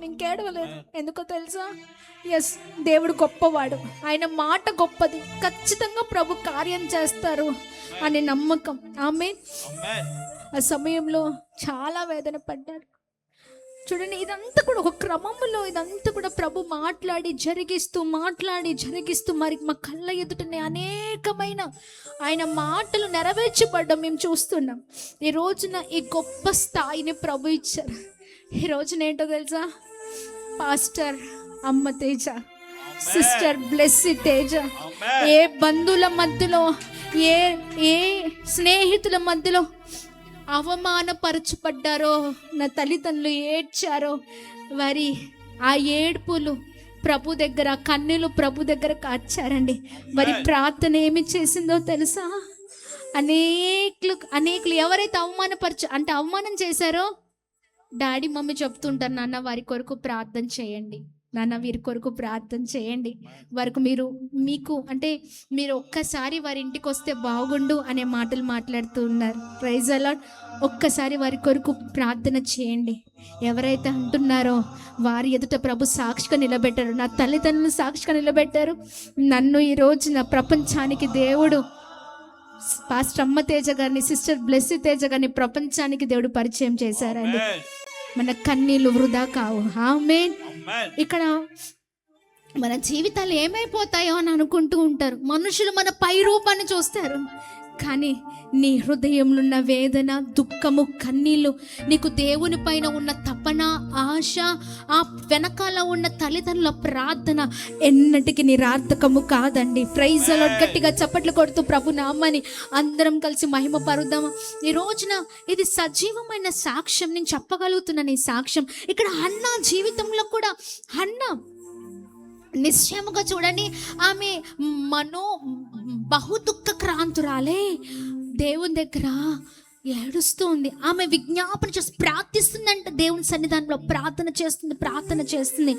ఇంకేడవలేదు. ఎందుకో తెలుసా? ఎస్, దేవుడు గొప్పవాడు, ఆయన మాట గొప్పది, ఖచ్చితంగా ప్రభు కార్యం చేస్తారు అనే నమ్మకం. ఆమేన్. ఆ సమయంలో చాలా వేదన పడ్డారు. చూడండి, ఇదంతా కూడా ఒక క్రమంలో, ఇదంతా కూడా ప్రభు మాట్లాడి జరిగిస్తూ మరి మా కళ్ళ ఎదుటనే అనేకమైన ఆయన మాటలు నెరవేర్చబడ్డం మేము చూస్తున్నాం. ఈ రోజున ఈ గొప్ప స్థాయిని ప్రభు ఇచ్చారు. ఈ రోజున ఏంటో తెలుసా? పాస్టర్ అమ్మ తేజ, సిస్టర్ బ్లెస్సీ తేజ ఏ బంధువుల మధ్యలో, ఏ స్నేహితుల మధ్యలో అవమానపరచబడ్డారో, నా తల్లిదండ్రులు ఏడ్చారో, వారి ఆ ఏడుపులు ప్రభు దగ్గర కన్నీళ్ళు ప్రభు దగ్గర కార్చారండి. మరి ప్రార్థన ఏమి చేసిందో తెలుసా? అనేకులు ఎవరైతే అవమానం చేశారో డాడీ మమ్మీ చెప్తుంటారు, నాన్న వారి కొరకు ప్రార్థన చేయండి, నాన్న వీరి కొరకు ప్రార్థన చేయండి, వారికి మీరు ఒక్కసారి వారి ఇంటికి వస్తే బాగుండు అనే మాటలు మాట్లాడుతూ ఉన్నారు. Praise the Lord. ఒక్కసారి వారి కొరకు ప్రార్థన చేయండి. ఎవరైతే అంటున్నారో వారి ఎదుట ప్రభు సాక్షిగా నిలబెట్టారు. నా తల్లిదండ్రులు సాక్షిగా నిలబెట్టారు. నన్ను ఈ రోజు నా ప్రపంచానికి దేవుడు పాస్టర్ అమ్మ తేజ గారిని, సిస్టర్ బ్లెస్సీ తేజ గారిని ప్రపంచానికి దేవుడు పరిచయం చేశారండి. మన కన్నీళ్ళు వృధా కావు. ఆమేన్. ఇక్కడ మన జీవితాలు ఏమైపోతాయో అని అనుకుంటూ ఉంటారు. మనుషులు మన పై రూపాన్ని చూస్తారు, కానీ నీ హృదయంలో ఉన్న వేదన, దుఃఖము, కన్నీళ్ళు, నీకు దేవుని పైన ఉన్న తపన, ఆశ, ఆ వెనకాల ఉన్న తల్లిదండ్రుల ప్రార్థన ఎన్నటికి నిరార్థకము కాదండి. Praise the Lord. గట్టిగా చప్పట్లు కొడుతూ ప్రభు నామాన్ని అందరం కలిసి మహిమ పరుద్దామా. ఈ రోజున ఇది సజీవమైన సాక్ష్యం. నేను చెప్పగలుగుతున్నాను ఈ సాక్ష్యం. ఇక్కడ హన్నా జీవితంలో కూడా నిశ్చయముగా చూడండి, ఆమె బహు దుఃఖక్రాంతురాలే, దేవుని దగ్గర ఏడుస్తూ ఉంది. ఆమె విజ్ఞాపన చేసి ప్రార్థిస్తుందంట. దేవుని సన్నిధానంలో ప్రార్థన చేస్తుంది.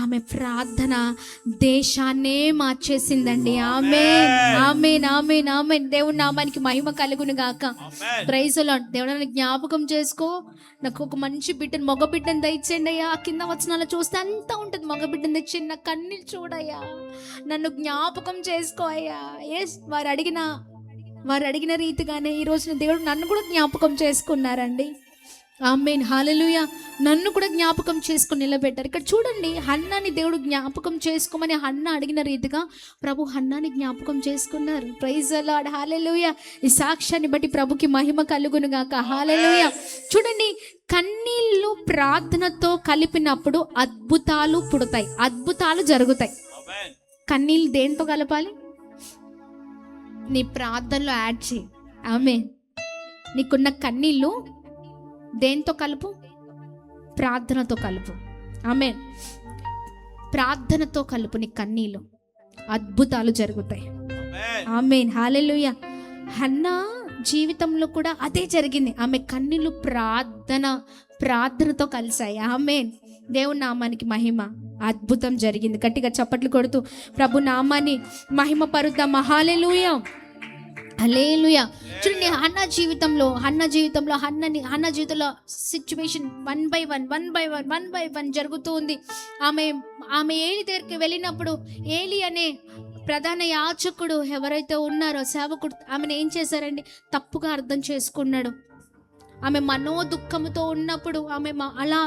ఆమె ప్రార్థన దేశాన్నే మార్చేసిందండి. ఆమేన్, ఆమేన్, ఆమేన్, ఆమేన్. దేవుని నామానికి మహిమ కలుగును గాక. Praise the Lord. దేవుని జ్ఞాపకం చేసుకో, నాకు ఒక మంచి మగ బిడ్డను దయచేయండి అయ్యా. కింద వచనాలు చూస్తే అంతా ఉంటుంది. మగ బిడ్డను తెచ్చింది, నా కన్నీళ్ళు చూడయ్యా, నన్ను జ్ఞాపకం చేసుకో అయ్యా. వారు అడిగిన రీతిగానే ఈ రోజున దేవుడు నన్ను కూడా జ్ఞాపకం చేసుకున్నారండి. ఆమేన్, హల్లెలూయా. నన్ను కూడా జ్ఞాపకం చేసుకుని నిలబెట్టారు. ఇక్కడ చూడండి, హన్నాని దేవుడు జ్ఞాపకం చేసుకోమని హన్నా అడిగిన రీతిగా ప్రభు హన్నాని జ్ఞాపకం చేసుకున్నారు. ప్రైజ్ ది లార్డ్, హల్లెలూయా. ఈ సాక్ష్యాన్ని బట్టి ప్రభుకి మహిమ కలుగును గాక. హల్లెలూయా. చూడండి, కన్నీళ్ళు ప్రార్థనతో కలిపినప్పుడు అద్భుతాలు పుడతాయి, అద్భుతాలు జరుగుతాయి. కన్నీళ్ళు దేంతో కలపాలి? నీ ప్రార్థనలో యాడ్ చేయి. ఆమేన్. నీకున్న కన్నీళ్ళు దేంతో కలుపు? ప్రార్థనతో కలుపు. ఆమేన్. ప్రార్థనతో కలుపు నీ కన్నీళ్ళు, అద్భుతాలు జరుగుతాయి. ఆమేన్, హల్లెలూయా. హన్నా జీవితంలో కూడా అదే జరిగింది. ఆమె కన్నీళ్ళు ప్రార్థనతో కలిసాయి. ఆమేన్. దేవుని నామానికి మహిమ. అద్భుతం జరిగింది. గట్టిగా చప్పట్లు కొడుతూ ప్రభు నామాన్ని మహిమ పరుద్దాం. హల్లెలూయా, హల్లెలూయా. చూడండి, హన్నా జీవితంలో సిచ్యువేషన్ వన్ బై వన్ జరుగుతూ ఉంది. ఆమె ఏలి దగ్గరికి వెళ్ళినప్పుడు ఏలి అనే ప్రధాన యాజకుడు ఎవరైతే ఉన్నారో సేవకుడు ఆమెను ఏం చేశారండి? తప్పుగా అర్థం చేసుకున్నాడు. ఆమె మనోదుఖముతో ఉన్నప్పుడు, ఆమె అలా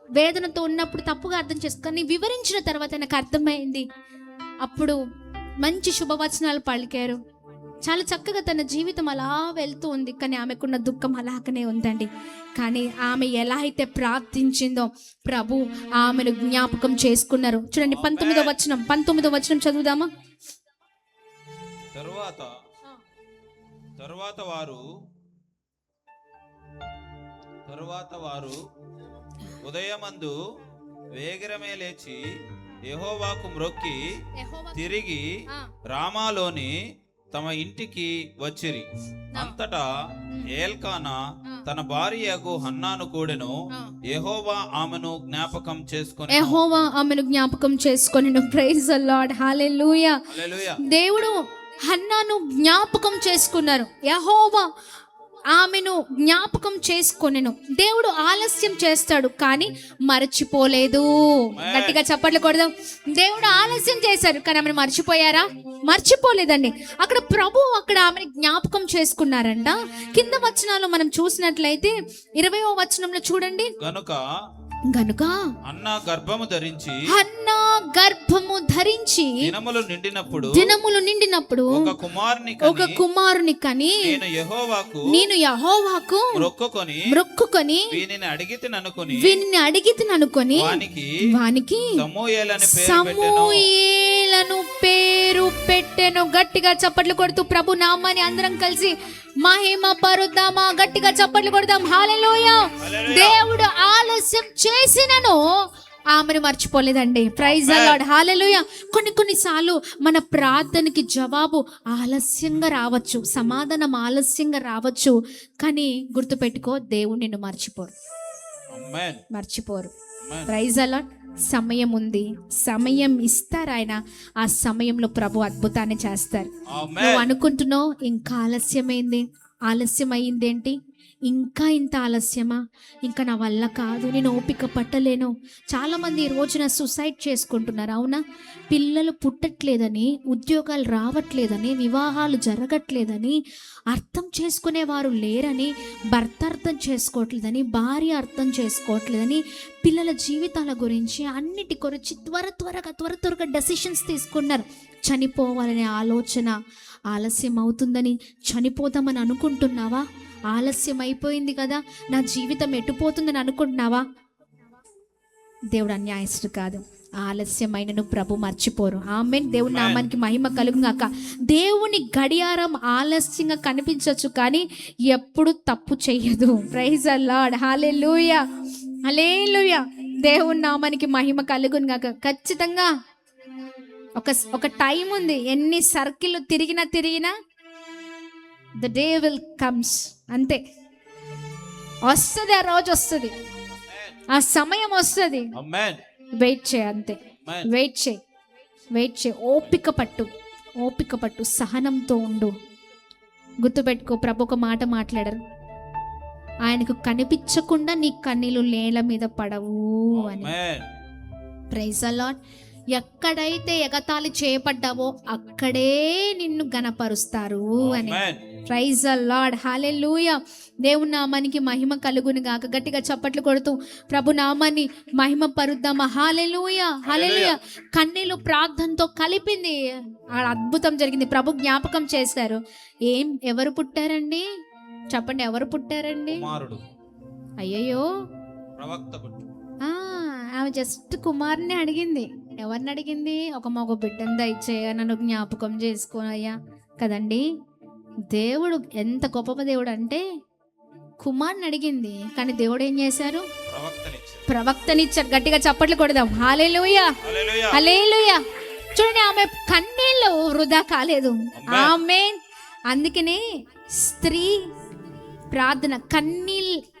వేదనతో ఉన్నప్పుడు తప్పుగా అర్థం చేసుకొని వివరించిన తర్వాత నాకు అర్థమైంది. అప్పుడు మంచి శుభవచనాలు పలికారు. చాలా చక్కగా తన జీవితం అలా వెళ్తూ ఉంది. కానీ ఆమెకున్న దుఃఖం అలాగనే ఉందండి. కానీ ఆమె ఎలా అయితే ప్రార్థించిందో ప్రభు ఆమెను జ్ఞాపకం చేసుకున్నారు. చూడండి, 19వ వచనం చదువుదామా. తరువాత వారు ఉదయమందు వేగిరమే లేచి యెహోవాకు మ్రొక్కి తిరిగి రామాలోని తమ ఇంటికి వచ్చిరి. అంతటా ఎల్కానా తన భార్యకు హన్నాను కూడెను. యెహోవా ఆమెను జ్ఞాపకం చేసుకొనెను. ప్రైజ్ ది లార్డ్, హల్లెలూయా. దేవుడు హన్నాను జ్ఞాపకం చేసుకున్నారు. యెహోవా ఆమెను జ్ఞాపకం చేసుకొనెను. దేవుడు ఆలస్యం చేస్తాడు కానీ మర్చిపోలేదు. గట్టిగా చప్పట్లు కొడదాం. దేవుడు ఆలస్యం చేశారు కానీ ఆమెను మర్చిపోయారా? మర్చిపోలేదండి. అక్కడ ఆమెను జ్ఞాపకం చేసుకున్నారంట. కింద వచనాలు మనం చూసినట్లయితే 20వ వచనంలో చూడండి, గనుక హన్నా గర్భము ధరించి దినములు నిండినప్పుడు ఒక కుమారుని కని నేను యెహోవాకు మ్రొక్కుకొని వీనిని అడిగితిననుకొని వానికి సమూయేలను పేరు పెట్టెను. గట్టిగా చప్పట్లు కొడుతూ ప్రభు నామాన్ని అందరం కలిసి మహిమ పరుద్దామా. గట్టిగా చప్పట్లు కొడదాం. హల్లెలూయా. దేవుడు ఆలస్యం చేసినను ఆమెను మర్చిపోలేదండి. ప్రైజ్ ద లార్డ్, హల్లెలూయా. కొన్నిసార్లు మన ప్రార్థనకి జవాబు ఆలస్యంగా రావచ్చు, సమాధానం ఆలస్యంగా రావచ్చు, కానీ గుర్తుపెట్టుకో, దేవుడు నిన్ను మర్చిపోరు. మర్చిపోరు. Praise the Lord. సమయం ఉంది, సమయం ఇస్తారు ఆయన. ఆ సమయంలో ప్రభు అద్భుతాన్ని చేస్తారు. నువ్వు అనుకుంటున్నావు ఇంకా ఆలస్యం అయిందేంటి, ఇంకా ఇంత ఆలస్యమా, ఇంకా నా వల్ల కాదు, నేను ఓపిక పట్టలేను. చాలామంది ఈ రోజున సూసైడ్ చేసుకుంటున్నారు. అవునా? పిల్లలు పుట్టట్లేదని, ఉద్యోగాలు రావట్లేదని, వివాహాలు జరగట్లేదని, అర్థం చేసుకునేవారు లేరని, భర్త అర్థం చేసుకోవట్లేదని, భార్య అర్థం చేసుకోవట్లేదని, పిల్లల జీవితాల గురించి అన్నిటి గురించి త్వరగా డెసిషన్స్ తీసుకున్నారు. చనిపోవాలనే ఆలోచన ఆలస్యం అవుతుందని చనిపోతామని అనుకుంటున్నావా? ఆలస్యం అయిపోయింది కదా, నా జీవితం ఎటుపోతుందని అనుకుంటున్నావా? దేవుడు అన్యాయస్తుడు కాదు. ఆలస్యమైనను ప్రభు మర్చిపోరు. ఆమేన్. దేవుని నామానికి మహిమ కలుగుగాక. దేవుని గడియారం ఆలస్యంగా కనిపించవచ్చు, కానీ ఎప్పుడు తప్పు చెయ్యదు. ప్రైజ్ ద లార్డ్, హల్లెలూయా, హల్లెలూయా. దేవుని నామానికి మహిమ కలుగుగాక. ఖచ్చితంగా ఒక టైం ఉంది. ఎన్ని సర్కిల్ తిరిగినా ద డే విల్ కమ్స్. అంతే, వస్తుంది, ఆ రోజు వస్తుంది, ఆ సమయం వస్తుంది. వెయిట్ చేయి, అంతే. వెయిట్ చేయి. ఓపిక పట్టు, సహనంతో ఉండు. గుర్తుపెట్టుకో, ప్రభు ఒక మాట మాట్లాడారు, ఆయనకు కనిపించకుండా నీ కన్నీళ్ళు నేల మీద పడవు అని. Praise the Lord. ఎక్కడైతే ఎగతాళి చేయబడ్డావో అక్కడే నిన్ను గణపరుస్తారు అని. ప్రైజ్ ద లార్డ్, హల్లెలూయా. దేవుని నామానికి మహిమ కలుగును గాక. గట్టిగా చప్పట్లు కొడుతూ ప్రభు నామాన్ని మహిమ పరుద్దామా. హల్లెలూయా, హల్లెలూయా. కన్నీళ్ళు ప్రార్థనతో కలిపింది, అద్భుతం జరిగింది. ప్రభు జ్ఞాపకం చేశారు. ఎవరు పుట్టారండి? చెప్పండి, ఎవరు పుట్టారండి? అయ్యయ్యో, ఆమె జస్ట్ కుమారుని అడిగింది. ఎవరిని అడిగింది? ఒక మగ బిడ్డను దయచేయ, నన్ను జ్ఞాపకం చేసుకోనయ్యా కదండి. దేవుడు ఎంత గొప్ప దేవుడు అంటే కుమారుని అడిగింది, కానీ దేవుడు ఏం చేశారు? ప్రవక్తనిచ్చారు. గట్టిగా చప్పట్లు కొడదాం. హల్లెలూయా, హల్లెలూయా. చూడండి, ఆమె కన్నీళ్ళు వృధా కాలేదు. ఆమేన్. అందుకనే స్త్రీ ప్రార్థన,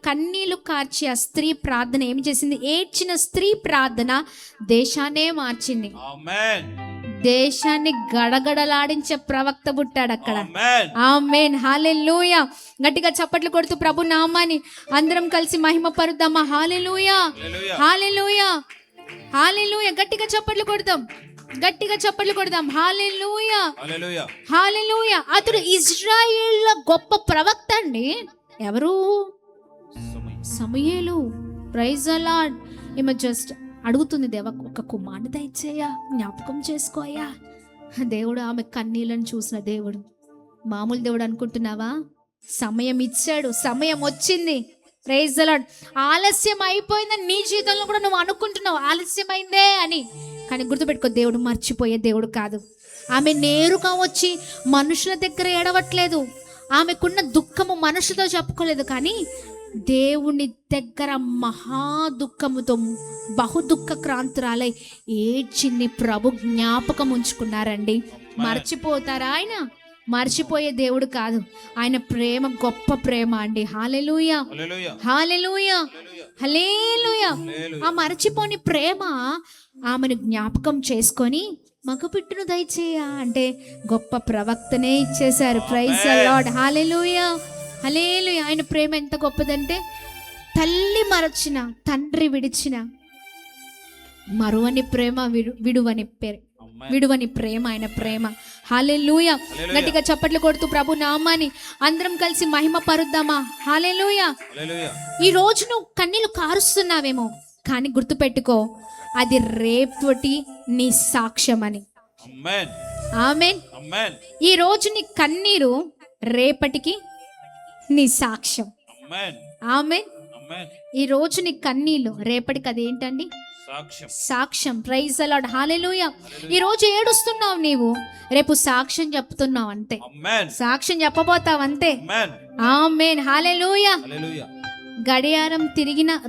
కన్నీళ్లు కార్చి ఆ స్త్రీ ప్రార్థన ఏమి చేసింది? ఏడ్చిన స్త్రీ ప్రార్థన దేశాన్నే మార్చింది. దేశాన్ని గడగడలాడించే ప్రవక్త పుట్టాడు అక్కడ. ఆమేన్, హల్లెలూయా. గట్టిగా చప్పట్లు కొడుతూ ప్రభు నామాన్ని అందరం కలిసి మహిమ పరుద్దామా. హల్లెలూయా, హల్లెలూయా, హల్లెలూయా. గట్టిగా చప్పట్లు కొడదాం. హల్లెలూయా, హల్లెలూయా. అతడు ఇజ్రాయేల్ గొప్ప ప్రవక్త అండి. ఎవరు? సమూయేలు. Praise the Lord. ఈమె జస్ట్ అడుగుతుంది, దేవా ఒక కుమారుని దయచేయ, జ్ఞాపకం చేసుకోయా. దేవుడు ఆమె కన్నీళ్ళని చూసిన దేవుడు మామూలు దేవుడు అనుకుంటున్నావా? సమయం ఇచ్చాడు, సమయం వచ్చింది. Praise the Lord. ఆలస్యం అయిపోయిందని నీ జీవితంలో కూడా నువ్వు అనుకుంటున్నావు, ఆలస్యమైందే అని. కానీ గుర్తుపెట్టుకో, దేవుడు మర్చిపోయే దేవుడు కాదు. ఆమె నేరుగా వచ్చి మనుషుల దగ్గర ఏడవట్లేదు. ఆమెకున్న దుఃఖము మనుషులతో చెప్పుకోలేదు, కానీ దేవుని దగ్గర మహా దుఃఖముతో బహుదుఃఖ క్రాంతురాలై ఏడ్చింది. ప్రభు జ్ఞాపకం ఉంచుకున్నారండి. మర్చిపోతారా? ఆయన మర్చిపోయే దేవుడు కాదు. ఆయన ప్రేమ గొప్ప ప్రేమ అండి. హల్లెలూయా, హల్లెలూయా, హల్లెలూయా. ఆ మర్చిపోని ప్రేమ ఆమెను జ్ఞాపకం చేసుకొని మగబిడ్డను దయచేయ అంటే గొప్ప ప్రవక్తనే ఇచ్చేశారు. ప్రైజ్ ద లార్డ్, హల్లెలూయా, హల్లెలూయా. ఆయన ప్రేమ ఎంత గొప్పదంటే, తల్లి మరచిన, తండ్రి విడిచిన మరువని ప్రేమ, విడువని ప్రేమ ఆయన ప్రేమ. హల్లెలూయా. గట్టిగా చప్పట్లు కొడుతూ ప్రభు నామాన్ని అందరం కలిసి మహిమ పరుద్దామా. హల్లెలూయా. ఈ రోజు నువ్వు కన్నీళ్లు కారుస్తున్నావేమో, కానీ గుర్తుపెట్టుకో, అది రేపటి నీ సాక్ష్యం అని. ఆమేన్. ఈ రోజు నీ కన్నీరు రేపటికి నీ సాక్ష్యం. ఆమేన్. ఈ రోజు నీ కన్నీళ్ళు రేపటికి అదేంటండి? సాక్ష్యం. ప్రైజ్ ద లార్డ్, హల్లెలూయా. ఈ రోజు ఏడుస్తున్నావు నీవు, రేపు సాక్ష్యం చెప్తున్నావు అంతే. సాక్ష్యం చెప్పబోతావు అంతే. ఆమేన్, హల్లెలూయా. గడియారం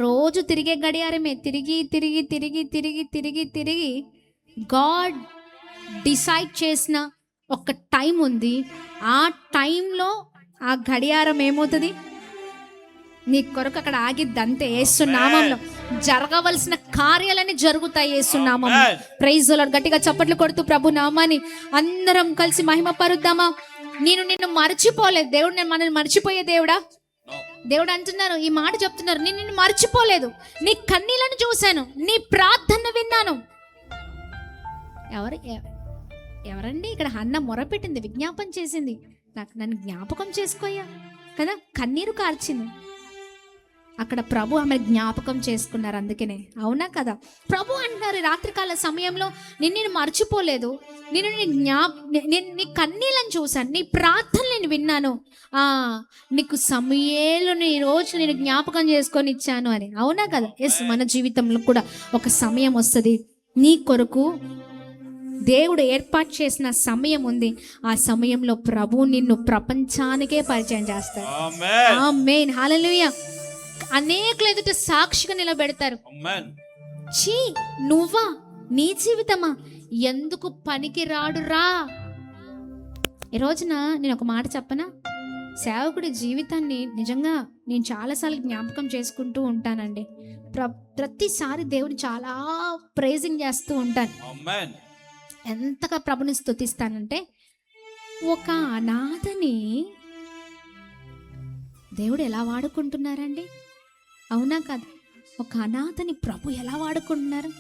రోజు తిరిగే గడియారమే, తిరిగి తిరిగి తిరిగి తిరిగి తిరిగి తిరిగి గాడ్ డిసైడ్ చేసిన ఒక టైం ఉంది. ఆ టైంలో ఆ గడియారం ఏమవుతుంది, నీ కొరకు అక్కడ ఆగిద్ది అంతే. యేసునామంలో జరగవలసిన కార్యాలన్నీ జరుగుతాయి యేసునామంలో. Praise the Lord. గట్టిగా చప్పట్లు కొడుతూ ప్రభు నామాన్ని అందరం కలిసి మహిమ పరుద్దామా. నిన్ను మర్చిపోలేదు దేవుడు. నేను మనల్ని మర్చిపోయే దేవుడా? దేవుడు అంటున్నారు, ఈ మాట చెప్తున్నారు, నేను నిన్ను మర్చిపోలేదు, నీ కన్నీళ్లను చూశాను, నీ ప్రార్థన విన్నాను. ఎవరండి ఇక్కడ హన్న మొరపెట్టింది, విజ్ఞాపన చేసింది, నన్ను జ్ఞాపకం చేసుకోయ్యా కదా, కన్నీరు కార్చింది. అక్కడ ప్రభు ఆమె జ్ఞాపకం చేసుకున్నారు. అందుకనే అవునా కదా, ప్రభు అంటున్నారు రాత్రికాల సమయంలో, నిన్ను మర్చిపోలేదు, నీ కన్నీళ్ళని చూశాను, నీ ప్రార్థనలు నేను విన్నాను, నీకు సమయాలను ఈ రోజు నేను జ్ఞాపకం చేసుకొని ఇచ్చాను అని. అవునా కదా. ఎస్, మన జీవితంలో కూడా ఒక సమయం వస్తుంది, నీ కొరకు దేవుడు ఏర్పాటు చేసిన సమయం ఉంది. ఆ సమయంలో ప్రభు నిన్ను ప్రపంచానికే పరిచయం చేస్తాడు. ఆమేన్, హల్లెలూయా. అనేకులు ఎదుట సాక్షిగా నిలబెడతారు. చీ, నువ్వా, నీ జీవితమా, ఎందుకు పనికి రాడురా. ఈ రోజున నేను ఒక మాట చెప్పనా, సేవకుడి జీవితాన్ని నిజంగా నేను చాలాసార్లు జ్ఞాపకం చేసుకుంటూ ఉంటానండి. ప్రతిసారి దేవుని చాలా ప్రైజింగ్ చేస్తూ ఉంటాను. ఎంతగా ప్రభుని స్తుతిస్తానంటే, ఒక అనాథని దేవుడు ఎలా వాడుకుంటున్నారండి. అవునా కదా, ఒక అనాథని ప్రభు ఎలా వాడుకుంటున్నారు.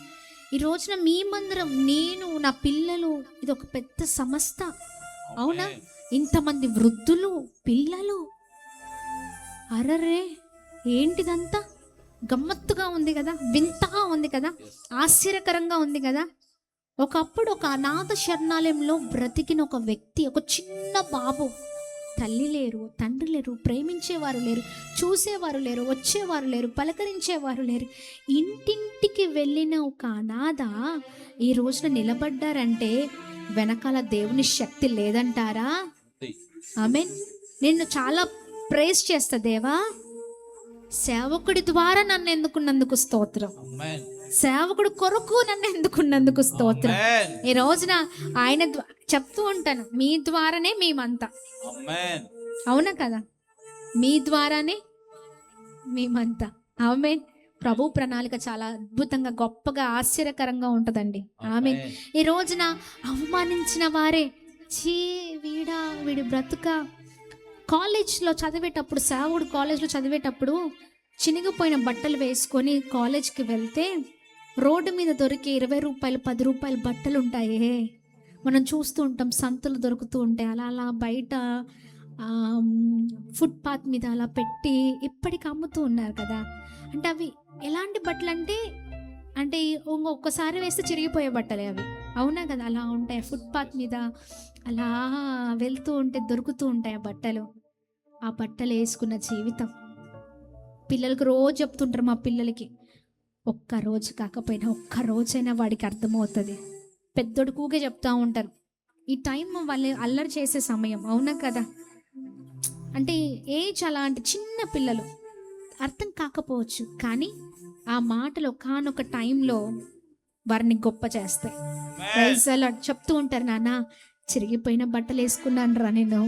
ఈ రోజున మీ మందిరం, నేను, నా పిల్లలు, ఇది ఒక పెద్ద సంస్థ. అవునా, ఇంతమంది వృద్ధులు, పిల్లలు, అరరే ఏంటిదంతా గమ్మత్తుగా ఉంది కదా, వింతగా ఉంది కదా, ఆశ్చర్యకరంగా ఉంది కదా. ఒకప్పుడు ఒక అనాథ శరణాలయంలో బ్రతికిన ఒక వ్యక్తి, ఒక చిన్న బాబు, తల్లి లేరు, తండ్రి లేరు, ప్రేమించేవారు లేరు, చూసేవారు లేరు, వచ్చేవారు లేరు, పలకరించేవారు లేరు. ఇంటింటికి వెళ్ళిన ఒక అనాథ ఈ రోజున నిలబడ్డారంటే వెనకాల దేవుని శక్తి లేదంటారా? ఆమేన్. నిన్ను చాలా ప్రైజ్ చేస్తా దేవా, సేవకుడి ద్వారా నన్ను ఎన్నుకున్నందుకు స్తోత్రం, సేవకుడు కొరకు నన్ను ఎన్నుకున్నందుకు స్తోత్రం. ఈ రోజున ఆయన చెప్తూ ఉంటాను, మీ ద్వారానే మేమంతా. అవునా కదా, మీ ద్వారానే మేమంతా. ఆమేన్. ప్రభు ప్రణాళిక చాలా అద్భుతంగా, గొప్పగా, ఆశ్చర్యకరంగా ఉంటుందండి. ఆమేన్. ఈ రోజున అవమానించిన వారే, చీ వీడి బ్రతుక. కాలేజ్లో చదివేటప్పుడు, సేవకుడు కాలేజ్లో చదివేటప్పుడు చినిగిపోయిన బట్టలు వేసుకొని కాలేజ్కి వెళ్తే రోడ్డు మీద దొరికే 20 రూపాయలు 10 రూపాయల బట్టలు ఉంటాయే, మనం చూస్తూ ఉంటాం, సంతలు దొరుకుతూ ఉంటాయి. అలా బయట ఫుట్పాత్ మీద అలా పెట్టి ఇప్పటికి అమ్ముతూ ఉన్నారు కదా. అంటే అవి ఎలాంటి బట్టలు అంటే ఒక్కసారి వేస్తే చిరిగిపోయే బట్టలే అవి. అవునా కదా, అలా ఉంటాయి ఫుట్పాత్ మీద, అలా వెళ్తూ ఉంటే దొరుకుతూ ఉంటాయి ఆ బట్టలు. ఆ బట్టలు వేసుకున్న జీవితం పిల్లలకు రోజు చెప్తుంటారు. మా పిల్లలకి ఒక్క రోజు కాకపోయినా ఒక్క రోజైనా వాడికి అర్థమవుతుంది. పెద్దోడు కూగే చెప్తా ఉంటారు, ఈ టైం వాళ్ళు అల్లరి చేసే సమయం. అవునా కదా, అంటే ఏజ్ అలాంటి చిన్న పిల్లలు అర్థం కాకపోవచ్చు, కానీ ఆ మాటలు ఒకానొక టైంలో వారిని గొప్ప చేస్తాయి. Praise the Lord. చెప్తూ ఉంటారు, నాన్న చిరిగిపోయిన బట్టలు వేసుకున్నాను రా నేను,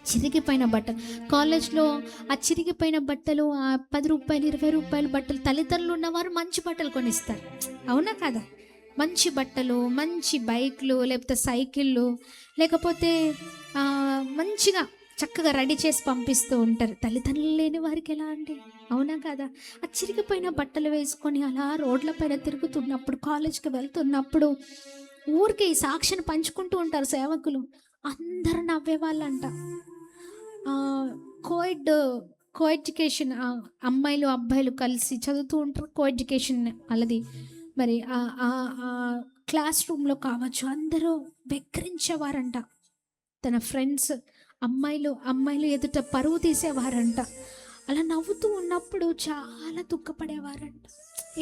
చిరిగిపోయిన బట్టలు. కాలేజ్లో ఆ చిరిగిపోయిన బట్టలు, ఆ 10 రూపాయలు 20 రూపాయల బట్టలు, తల్లిదండ్రులు ఉన్నవారు మంచి బట్టలు కొనిస్తారు. అవునా కదా, మంచి బట్టలు, మంచి బైక్లు, లేకపోతే సైకిళ్ళు, లేకపోతే మంచిగా చక్కగా రెడీ చేసి పంపిస్తూ ఉంటారు. తల్లిదండ్రులు లేని వారికి ఎలా అండి. అవునా కదా, ఆ చిరిగిపోయిన బట్టలు వేసుకొని అలా రోడ్ల పైన తిరుగుతున్నప్పుడు, కాలేజ్కి వెళ్తున్నప్పుడు ఊరికి ఈ సాక్షిని పంచుకుంటూ ఉంటారు సేవకులు. అందరూ నవ్వేవాళ్ళంట. కో ఎడ్యుకేషన్, అమ్మాయిలు అబ్బాయిలు కలిసి చదువుతూ ఉంటారు. కో ఎడ్యుకేషన్ అలాది. మరి క్లాస్ రూమ్లో కావచ్చు, అందరూ వెక్కిరించేవారంట. తన ఫ్రెండ్స్ అమ్మాయిలు ఎదుట పరువు తీసేవారంట. అలా నవ్వుతూ ఉన్నప్పుడు చాలా దుఃఖపడేవారంట.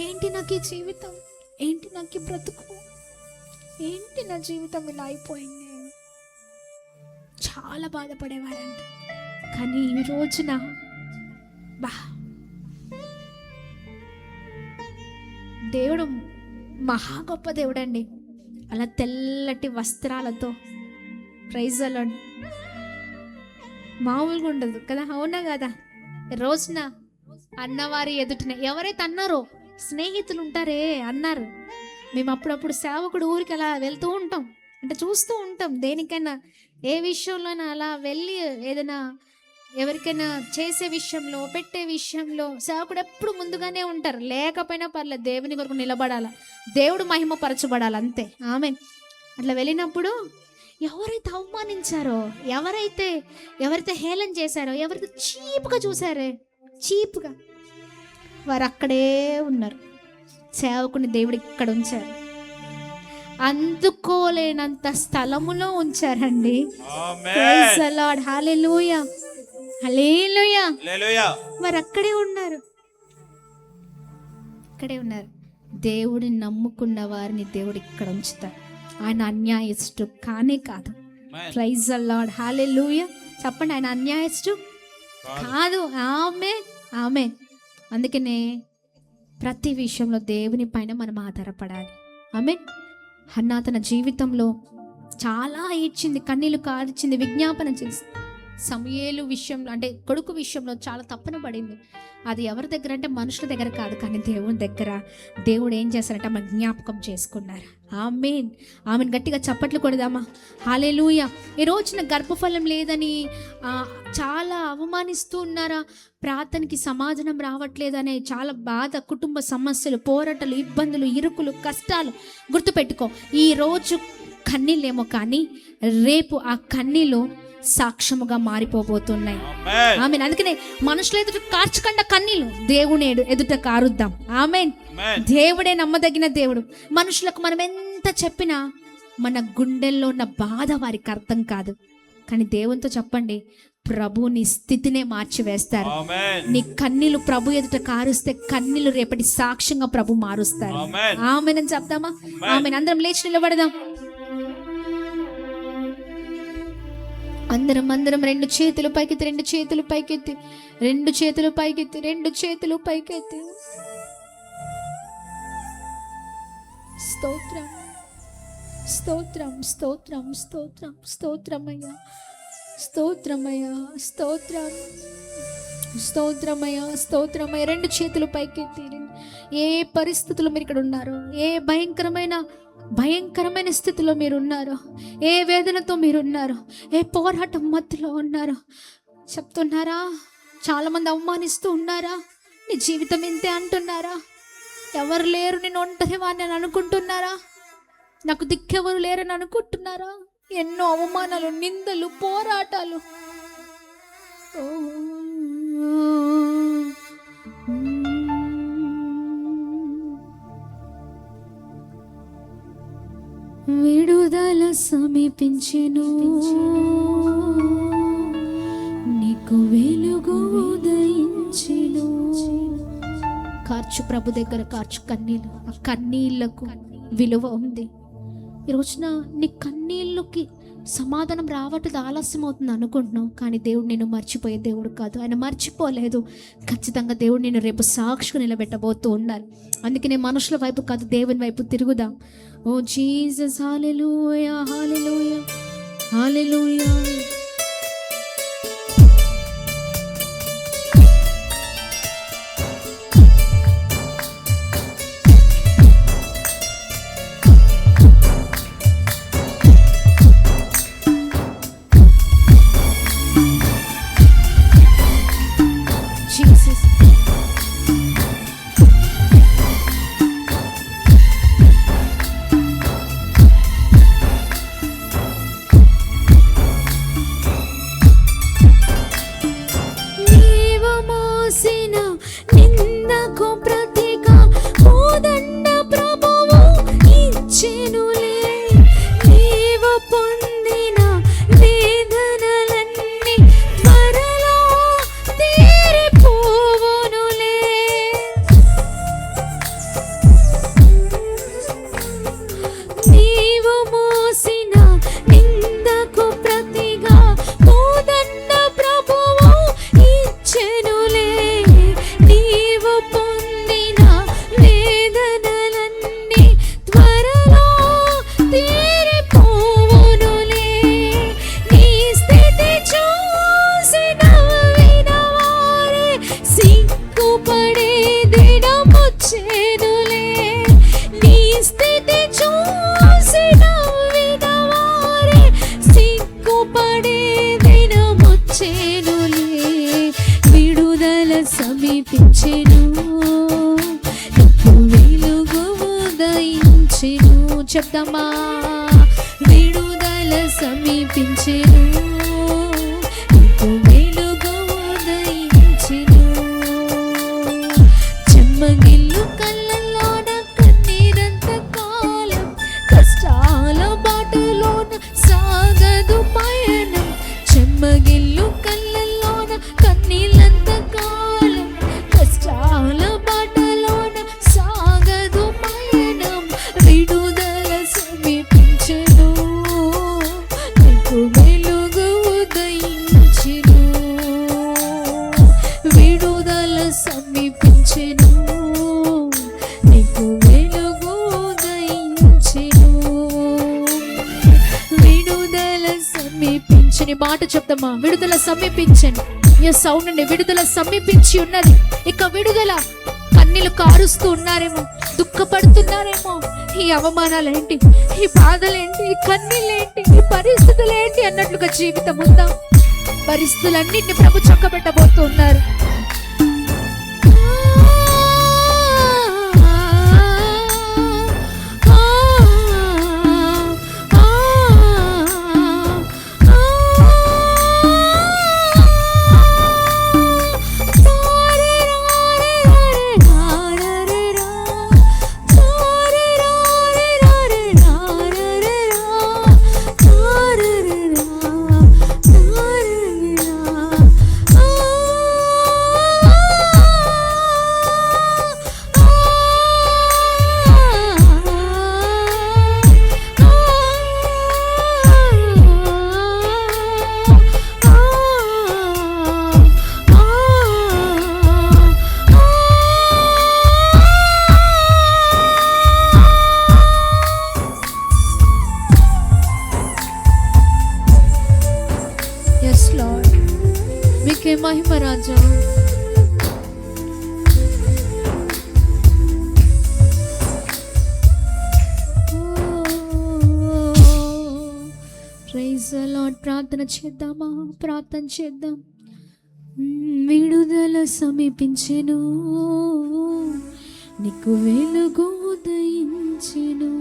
ఏంటి నాకు ఈ జీవితం, ఏంటి నాకు ఈ బ్రతుకు, ఏంటి నా జీవితం ఇలా అయిపోయింది, చాలా బాధపడేవారంట. కానీ ఈ రోజున బా దేవుడు మహా గొప్ప దేవుడండి. అలా తెల్లటి వస్త్రాలతో, ప్రైజ్ ద లార్డ్, మామూలుగా ఉండదు కదా, అవునా కదా? రోజున అన్నవారి ఎదుటిన ఎవరైతే అన్నారో, స్నేహితులు ఉంటారే అన్నారు, మేము అప్పుడప్పుడు సేవకుడు ఊరికి అలా వెళ్తూ ఉంటాం, అంటే చూస్తూ ఉంటాం, దేనికైనా ఏ విషయంలోనైనా అలా వెళ్ళి ఏదైనా ఎవరికైనా చేసే విషయంలో, పెట్టే విషయంలో సేవకుడు ఎప్పుడు ముందుగానే ఉంటారు. లేకపోయినా పర్లేదు, దేవుని కొరకు నిలబడాల, దేవుడు మహిమపరచబడాలి, అంతే. ఆమె అట్లా వెళ్ళినప్పుడు ఎవరైతే అవమానించారో, ఎవరైతే హేళన చేశారో, ఎవరైతే చీప్గా చూసారే, చీప్గా, వారు అక్కడే ఉన్నారు. సేవకుని దేవుడు ఇక్కడ ఉంచారు, అందుకోలేనంత స్థలములో ఉంచారండి. ప్రైజ్ ది లార్డ్, హల్లెలూయా, హల్లెలూయా. వారు అక్కడే ఉన్నారు, ఇక్కడే ఉన్నారు. దేవుడిని నమ్ముకున్న వారిని దేవుడు ఇక్కడ ఉంచుతారు. ఆయన అన్యాయస్తుడు కానే కాదు. ప్రైజ్ ది లార్డ్, హల్లెలూయా. చెప్పండి, ఆయన అన్యాయస్తుడు కాదు. ఆమేన్, ఆమేన్. అందుకనే ప్రతి విషయంలో దేవుని పైన మనం ఆధారపడాలి. ఆమేన్. హన్నా తన జీవితంలో చాలా ఏడ్చింది, కన్నీళ్లు కార్చింది, విజ్ఞాపన చేసింది. సమూయేలు విషయంలో, అంటే కొడుకు విషయంలో చాలా తప్పున పడింది. అది ఎవరి దగ్గర అంటే మనుషుల దగ్గర కాదు, కానీ దేవుని దగ్గర. దేవుడు ఏం చేశారంటే ఆమె జ్ఞాపకం చేసుకున్నారు. ఆమేన్, ఆమెను గట్టిగా చప్పట్లు కొడదామా? హల్లెలూయా. ఈ రోజున గర్భఫలం లేదని చాలా అవమానిస్తూ ఉన్నారా? ప్రార్థనకి సమాధానం రావట్లేదనే చాలా బాధ, కుటుంబ సమస్యలు, పోరాటాలు, ఇబ్బందులు, ఇరుకులు, కష్టాలు. గుర్తుపెట్టుకో, ఈరోజు కన్నీళ్ళేమో కానీ రేపు ఆ కన్నీళ్ళు సాక్ష్యముగా మారిపోబోతున్నాయి. ఆమేన్. అందుకనే మనుషుల ఎదుట కార్చకుండా కన్నీళ్ళు దేవుని ఎదుట కారుద్దాం. ఆమేన్. దేవుడే నమ్మదగిన దేవుడు. మనుషులకు మనం ఎంత చెప్పినా మన గుండెల్లో ఉన్న బాధ వారికి అర్థం కాదు, కానీ దేవునితో చెప్పండి, ప్రభు నీ స్థితినే మార్చివేస్తారు. నీ కన్నీళ్ళు ప్రభు ఎదుట కారుస్తే కన్నీళ్ళు రేపటి సాక్ష్యంగా ప్రభు మారుస్తారు. ఆమేన్ అని చెప్తామా? ఆమేన్. అందరం లేచి నిలబడదాం. అందరం రెండు చేతులు పైకెత్తి, రెండు చేతులు పైకెత్తి, రెండు చేతులు పైకెత్తి, రెండు చేతులు పైకెత్తి. స్తోత్రం, స్తోత్రం, స్తోత్రం, స్తోత్రం, స్తోత్రమయ్యా, స్తోత్రమయ్యా, స్తోత్రం, స్తోత్రమయ్యా, స్తోత్రమయ్యా. రెండు చేతులు పైకెత్తి. ఏ పరిస్థితుల్లో మీరు ఇక్కడ ఉన్నారో, ఏ భయంకరమైన స్థితిలో మీరున్నారో, ఏ వేదనతో మీరున్నారో, ఏ పోరాటం మధ్యలో ఉన్నారో చెప్తున్నారా? చాలామంది అవమానిస్తూ ఉన్నారా? నీ జీవితం ఇంతే అంటున్నారా? ఎవరు లేరు, నేను ఒంటరి వాడిని అని అనుకుంటున్నారా? నాకు దిక్కెవరు లేరని అనుకుంటున్నారా? ఎన్నో అవమానాలు, నిందలు, పోరాటాలు. విడుదల సమీపించెను, నీకు వెలుగు ఉదయించెను. కార్చు ప్రభు దగ్గర కార్చు కన్నీళ్ళు. ఆ కన్నీళ్లకు విలువ ఉంది. ఈ రోజున నీ కన్నీళ్ళకి సమాధానం రావట్లేదు, ఆలస్యం అవుతుంది అనుకుంటున్నావు, కానీ దేవుడు నిన్ను మర్చిపోయే దేవుడు కాదు. ఆయన మర్చిపోలేదు. ఖచ్చితంగా దేవుడు నిన్ను రేపు సాక్షిగా నిలబెట్టబోతూ ఉన్నారు. అందుకనే మనుషుల వైపు కాదు, దేవుని వైపు తిరుగుదాం. ఓ జీసస్, హల్లెలూయా, హల్లెలూయా, హల్లెలూయా. చెప్దామా? విడుదల సమీపించెను, నీకు వెలుగు ఉదయించెను. చెమ్మగిల్లు కళ్ళలోన కన్నీరంత కాలం, కష్టాల బాటలోన సాగదు పయనం. చెమ్మగిల్లు కళ్ళలోన కన్నీళ్ళంత కాలం, కష్టాల బాటలోన సాగదు పయనం. విడుదల సమీపించెను, నీకు వెలుగు ఉదయించెను. విడుదల సమీపించెను, నీకు వెలుగు ఉదయించెను. విడుదల సమీపించని మాట చెప్తామా? విడుదల సమీపించండి. ఈ సౌండ్ అండి, విడుదల సమీపించి ఉన్నది. ఇక విడుదల. కన్నీళ్ళు కారుస్తూ ఉన్నారేమో, దుఃఖపడుతున్నారేమో. ఈ అవమానాలేంటి, ఈ బాధలేంటి, ఈ కన్నీళ్ళేంటి, ఈ పరిస్థితులేంటి అన్నట్లుగా జీవితం ఉందా? పరిస్థితులన్నింటినీ ప్రభు చక్కబెట్టబోతూ ఉన్నారు. ఎస్ లార్డ్, మీకే మహిమ రాజా. Praise the Lord. ప్రార్థన చేద్దామా? ప్రార్థన చేద్దాం. విడుదల సమీపించెను, నీకు వెలుగు ఉదయించెను.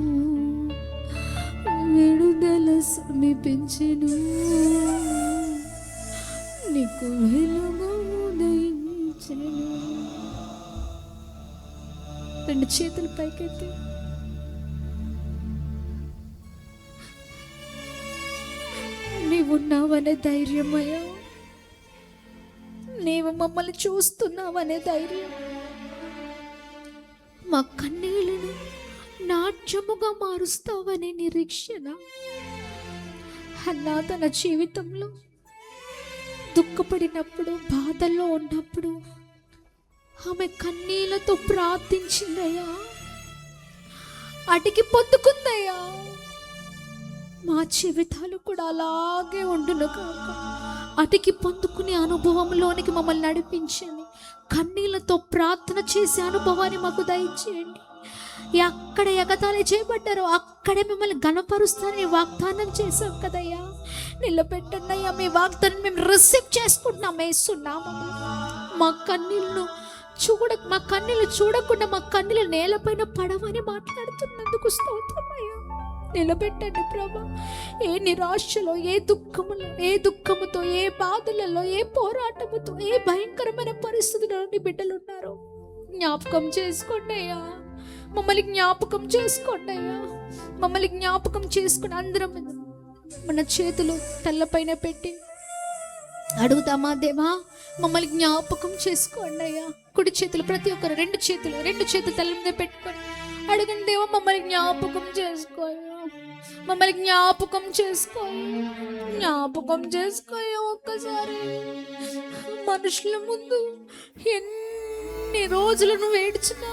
విడుదల సమీపించెను, నీకు వెలుగు ఉదయించెను. రెండు చేతులు పైకెత్తి నీవున్నావనే ధైర్యమయ్యా, నీవు మమ్మల్ని చూస్తున్నావనే ధైర్యం, మా కన్నీళ్లను నాట్యముగా మారుస్తావనే నిరీక్షణ. అన్నా తన జీవితంలో దుఃఖపడినప్పుడు, బాధల్లో ఉన్నప్పుడు ఆమె కన్నీళ్లతో ప్రార్థించిందయ్యా, అడిగి పొందుకుందయ్యా. మా జీవితాలు కూడా అలాగే ఉండును కాక. అతికి పొందుకునే అనుభవంలోనికి మమ్మల్ని నడిపించండి. కన్నీళ్లతో ప్రార్థన చేసే అనుభవాన్ని మాకు దయచేయండి. ఎక్కడ ఎగతాళి చేయబడ్డారో అక్కడే మిమ్మల్ని గణపరుస్తానని వాగ్దానం చేశాం కదయ్యా, నిలబెట్టండి అయ్యా. మీ వాగ్దానం మేము రిసీవ్ చేసుకుంటున్నాం, వేస్తున్నాము. మా కన్నీళ్ళు చూడకుండా మా కన్నీళ్ళు నేలపైన పడవని మాట్లాడుతున్నందుకు స్తోత్రమయ్యా. నిలబెట్టండి ప్రభా. ఏ నిరాశలో, ఏ దుఃఖముతో, ఏ బాధలలో, ఏ పోరాటముతో, ఏ భయంకరమైన పరిస్థితుల్లో నీ బిడ్డలు ఉన్నారో జ్ఞాపకం చేసుకోండి అయ్యా. మమ్మల్ని జ్ఞాపకం చేసుకోండి అయ్యా. మమ్మల్ని జ్ఞాపకం చేసుకుని అందరం మన చేతులు తల్లపైన పెట్టి అడుగుతామా? దేవా, మమ్మల్ని జ్ఞాపకం చేసుకోండి అయ్యా. కుడి చేతులు ప్రతి ఒక్కరు రెండు చేతులు తల్ల మీద పెట్టుకొని అడగండి. దేవా, మమ్మల్ని జ్ఞాపకం చేసుకోయా, మమ్మల్ని జ్ఞాపకం చేసుకోయా. ఒక్కసారి మనుషుల ముందు ఎన్ని రోజులు నువ్వు ఏడ్చినా,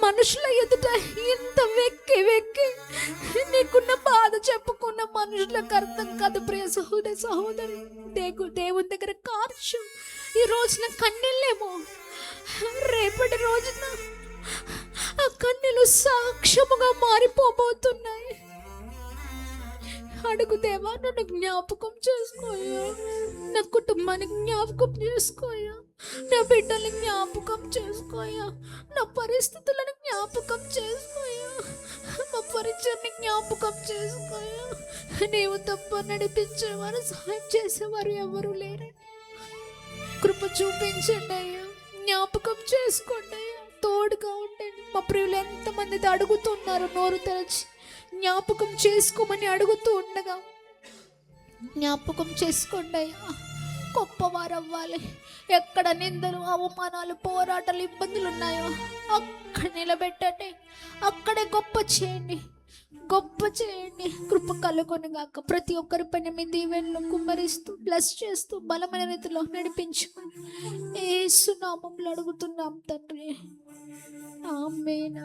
మనుషుల ఎదుట ఇంత వెక్కి నీకున్న బాధ చెప్పుకున్న మనుషులకు అర్థం కాదు. ప్రియ సహోదరి, దేవుని దగ్గర కార్చు. ఈ రోజున కన్నీళ్ళేమో, రేపటి రోజున ఆ కన్నీళ్ళు సాక్ష్యముగా మారిపోబోతున్నాయి. అడుగు దేవా, నన్ను జ్ఞాపకం చేసుకోయా, నా కుటుంబాన్ని జ్ఞాపకం చేసుకోయా, నా బిడ్డల్ని జ్ఞాపకం చేసుకోయా, నా పరిస్థితులను జ్ఞాపకం చేసుకోయా. మా పరిచయాన్ని జ్ఞాపకం చేసుకోయా. నీవు తప్ప నడిపించేవారు, సహాయం చేసేవారు ఎవరు లేరు. కృప చూపించండి అయ్యా, జ్ఞాపకం చేసుకోండి అయ్యా, తోడుగా ఉండండి. మా ప్రియులు ఎంతమంది అడుగుతున్నారు, నోరు తెరచి జ్ఞాపకం చేసుకోమని అడుగుతూ ఉండగా జ్ఞాపకం చేసుకోండి అయ్యా. గొప్పవారు అవ్వాలి. ఎక్కడ నిందలు, అవమానాలు, పోరాటాలు, ఇబ్బందులు ఉన్నాయో అక్కడ నిలబెట్టండి, అక్కడే గొప్ప చేయండి, గొప్ప చేయండి. కృప కలుగొనగాక. ప్రతి ఒక్కరి పైన మీ దీవెనలు కుమ్మరిస్తూ బ్లెస్ చేస్తూ బలమైన రీతిలో నడిపించుకొని యేసు నామములో అడుగుతున్నాం తండ్రి. ఆమేన్.